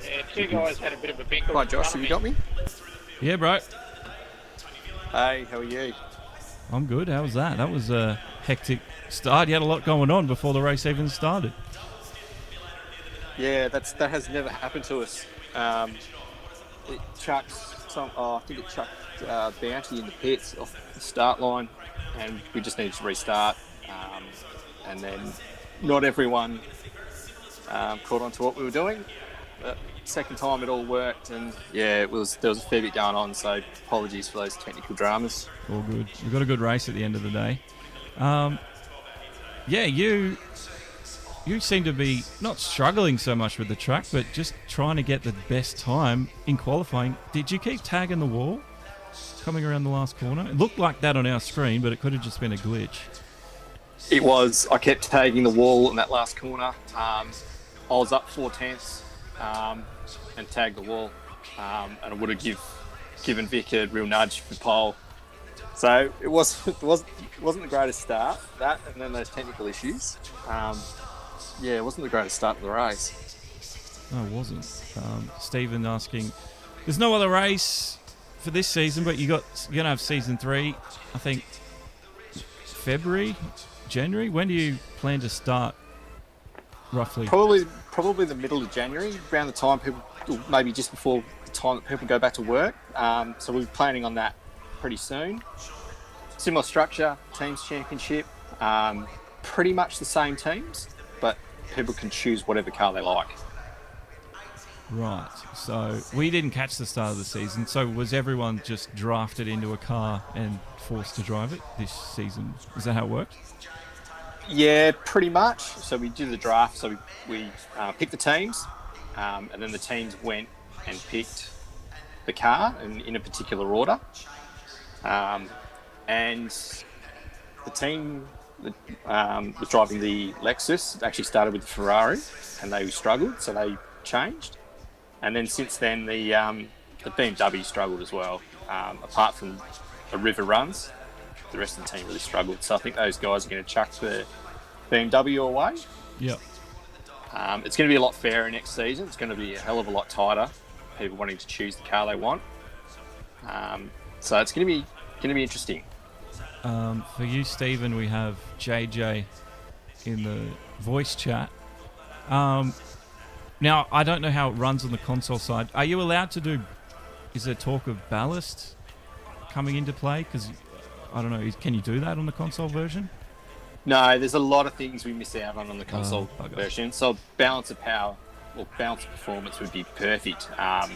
Yeah, two guys had a bit of a bicker. Hi Josh, have you got me? Yeah, bro. Hey, how are you? I'm good. How was that? That was a hectic start. You had a lot going on before the race even started. Yeah, that has never happened to us. It chucked I think it chucked Bounty in the pits off the start line, and we just needed to restart. And then not everyone caught on to what we were doing. Second time it all worked, and yeah, there was a fair bit going on. So apologies for those technical dramas. All good. We got a good race at the end of the day. Yeah, you seem to be not struggling so much with the track, but just trying to get the best time in qualifying. Did you keep tagging the wall coming around the last corner? It looked like that on our screen, but it could have just been a glitch. It was. I kept tagging the wall in that last corner. I was up 4/10 and tagged the wall, and I would have given Vic a real nudge for pole. So it wasn't the greatest start. That, and then those technical issues. Yeah, it wasn't the greatest start of the race. No, it wasn't. Stephen asking, there's no other race for this season, but you're going to have season 3, I think, February, January. When do you plan to start, roughly? Probably the middle of January, around the time people, maybe just before the time that people go back to work. So we're planning on that pretty soon. Similar structure, teams championship, pretty much the same teams, but people can choose whatever car they like. Right. So we didn't catch the start of the season. So was everyone just drafted into a car and forced to drive it this season? Is that how it worked? Yeah, pretty much. So we did the draft. So we picked the teams, and then the teams went and picked the car in a particular order. And the team that was driving the Lexus actually started with the Ferrari, and they struggled, so they changed. And then since then, the BMW struggled as well. Apart from the river runs, the rest of the team really struggled. So I think those guys are going to chuck the BMW away. Yep. It's going to be a lot fairer next season. It's going to be a hell of a lot tighter. People wanting to choose the car they want. So it's going to be interesting. For you, Stephen, we have JJ in the voice chat. Now, I don't know how it runs on the console side. Are you allowed to do... Is there talk of ballast coming into play? Because, I don't know, can you do that on the console version? No, there's a lot of things we miss out on the console version. So balance of power or balance of performance would be perfect. At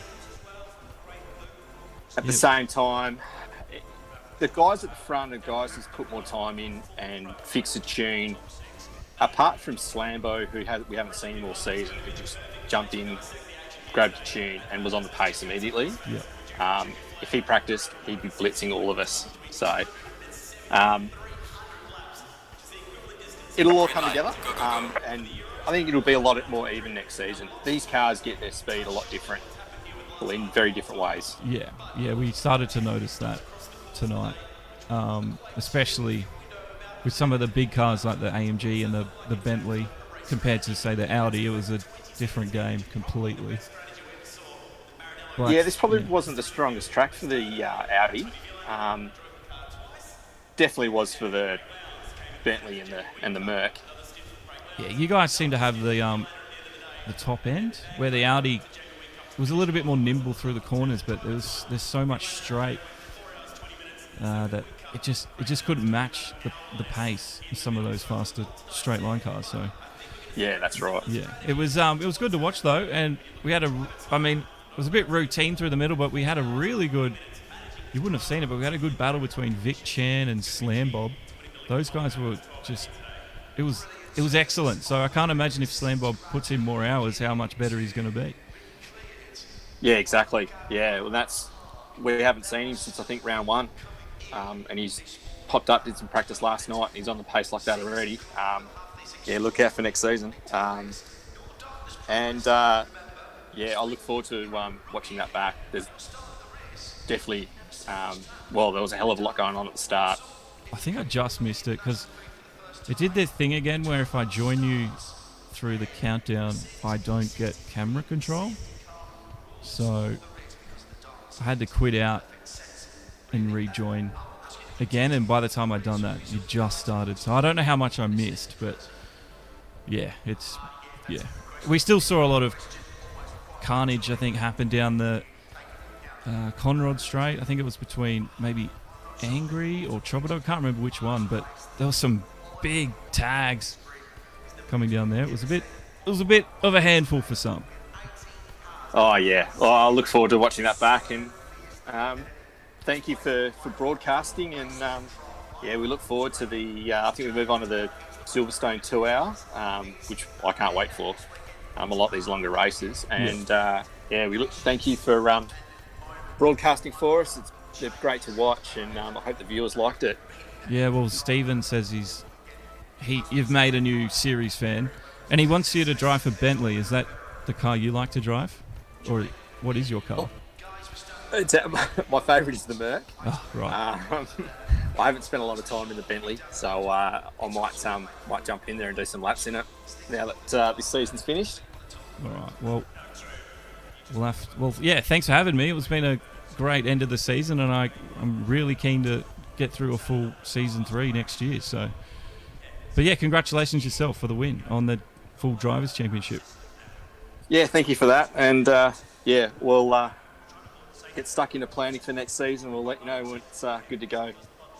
the same time, the guys at the front are guys who's put more time in and fix a tune. Apart from Slambo, we haven't seen him all season, who just jumped in, grabbed a tune and was on the pace immediately. Yeah. If he practiced, he'd be blitzing all of us. So it'll all come together, and I think it'll be a lot more even next season. These cars get their speed a lot different, in very different ways. Yeah, we started to notice that tonight, especially with some of the big cars like the AMG and the Bentley compared to, say, the Audi. It was a different game completely. But, yeah, this probably wasn't the strongest track for the Audi. Definitely was for the Bentley and the Merc. Yeah, you guys seem to have the top end, where the Audi was a little bit more nimble through the corners, but there's so much straight that it just couldn't match the pace of some of those faster straight line cars. So yeah, that's right. Yeah, it was good to watch though, and we had it was a bit routine through the middle, but we had a really good. You wouldn't have seen it, but we had a good battle between Vic Chan and Slam Bob. Those guys were just. It was excellent. So I can't imagine if Slam Bob puts in more hours, how much better he's going to be. Yeah, exactly. Yeah, well, we haven't seen him since I think round 1, and he's popped up, did some practice last night, and he's on the pace like that already. Yeah, look out for next season. And yeah, I look forward to watching that back. There's definitely, there was a hell of a lot going on at the start. I think I just missed it because it did this thing again where if I join you through the countdown, I don't get camera control. So I had to quit out and rejoin again, and by the time I'd done that, you just started. So I don't know how much I missed, but yeah. We still saw a lot of carnage, I think, happen down the Conrod Straight. I think it was between maybe Angry or Chobodog. I can't remember which one, but there was some big tags coming down there. It was a bit of a handful for some. Oh yeah, I look forward to watching that back, and thank you for broadcasting, and we look forward to the. I think we move on to the Silverstone 2 hour, which I can't wait for. A lot of these longer races, and thank you for broadcasting for us. They're great to watch, and I hope the viewers liked it. Yeah, well, Stephen says you've made a new series fan, and he wants you to drive for Bentley. Is that the car you like to drive, or what is your car? My favourite is the Merc. Oh, right. I haven't spent a lot of time in the Bentley, so I might jump in there and do some laps in it now that this season's finished. All right. Well, thanks for having me. It's been a great end of the season, and I'm really keen to get through a full season 3 next year. So, but yeah, congratulations yourself for the win on the full Drivers' Championship. Yeah, thank you for that, and we'll get stuck into planning for next season. We'll let you know when it's good to go.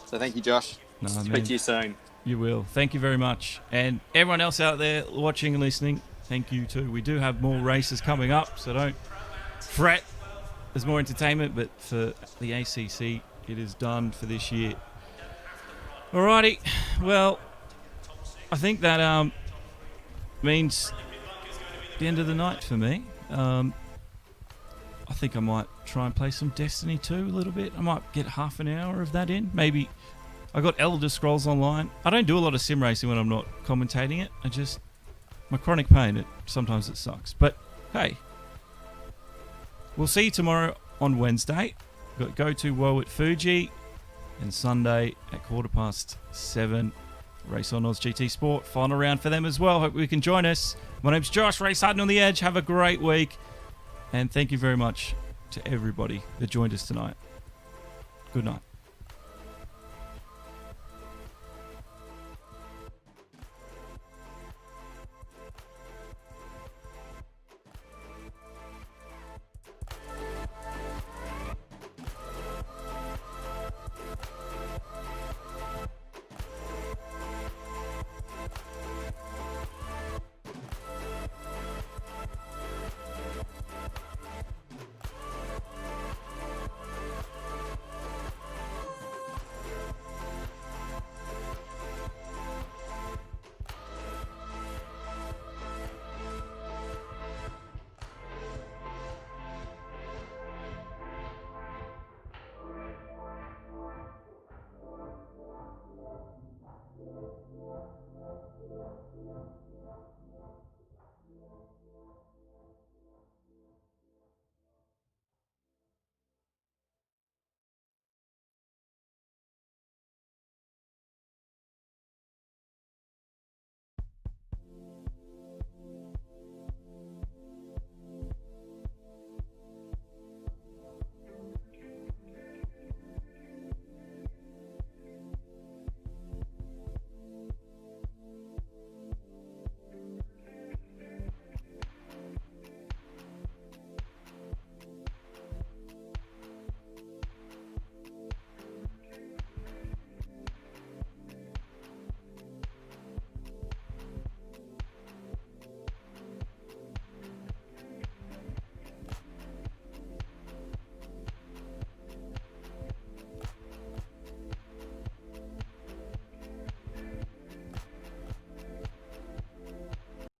So thank you, Josh. Speak to you soon. You will. Thank you very much. And everyone else out there watching and listening, thank you too. We do have more races coming up, so don't fret. There's more entertainment, but for the ACC, it is done for this year. Alrighty. Well, I think that means the end of the night for me. I think I might try and play some Destiny 2 a little bit. I might get half an hour of that in. Maybe I got Elder Scrolls Online. I don't do a lot of sim racing when I'm not commentating it. My chronic pain, sometimes it sucks. But hey, we'll see you tomorrow on Wednesday. We've got Go To Woe at Fuji, and Sunday at 7:15, RaceOnOz GT Sport. Final round for them as well. Hope we can join us. My name's Josh, Race Harden on the Edge. Have a great week. And thank you very much to everybody that joined us tonight. Good night.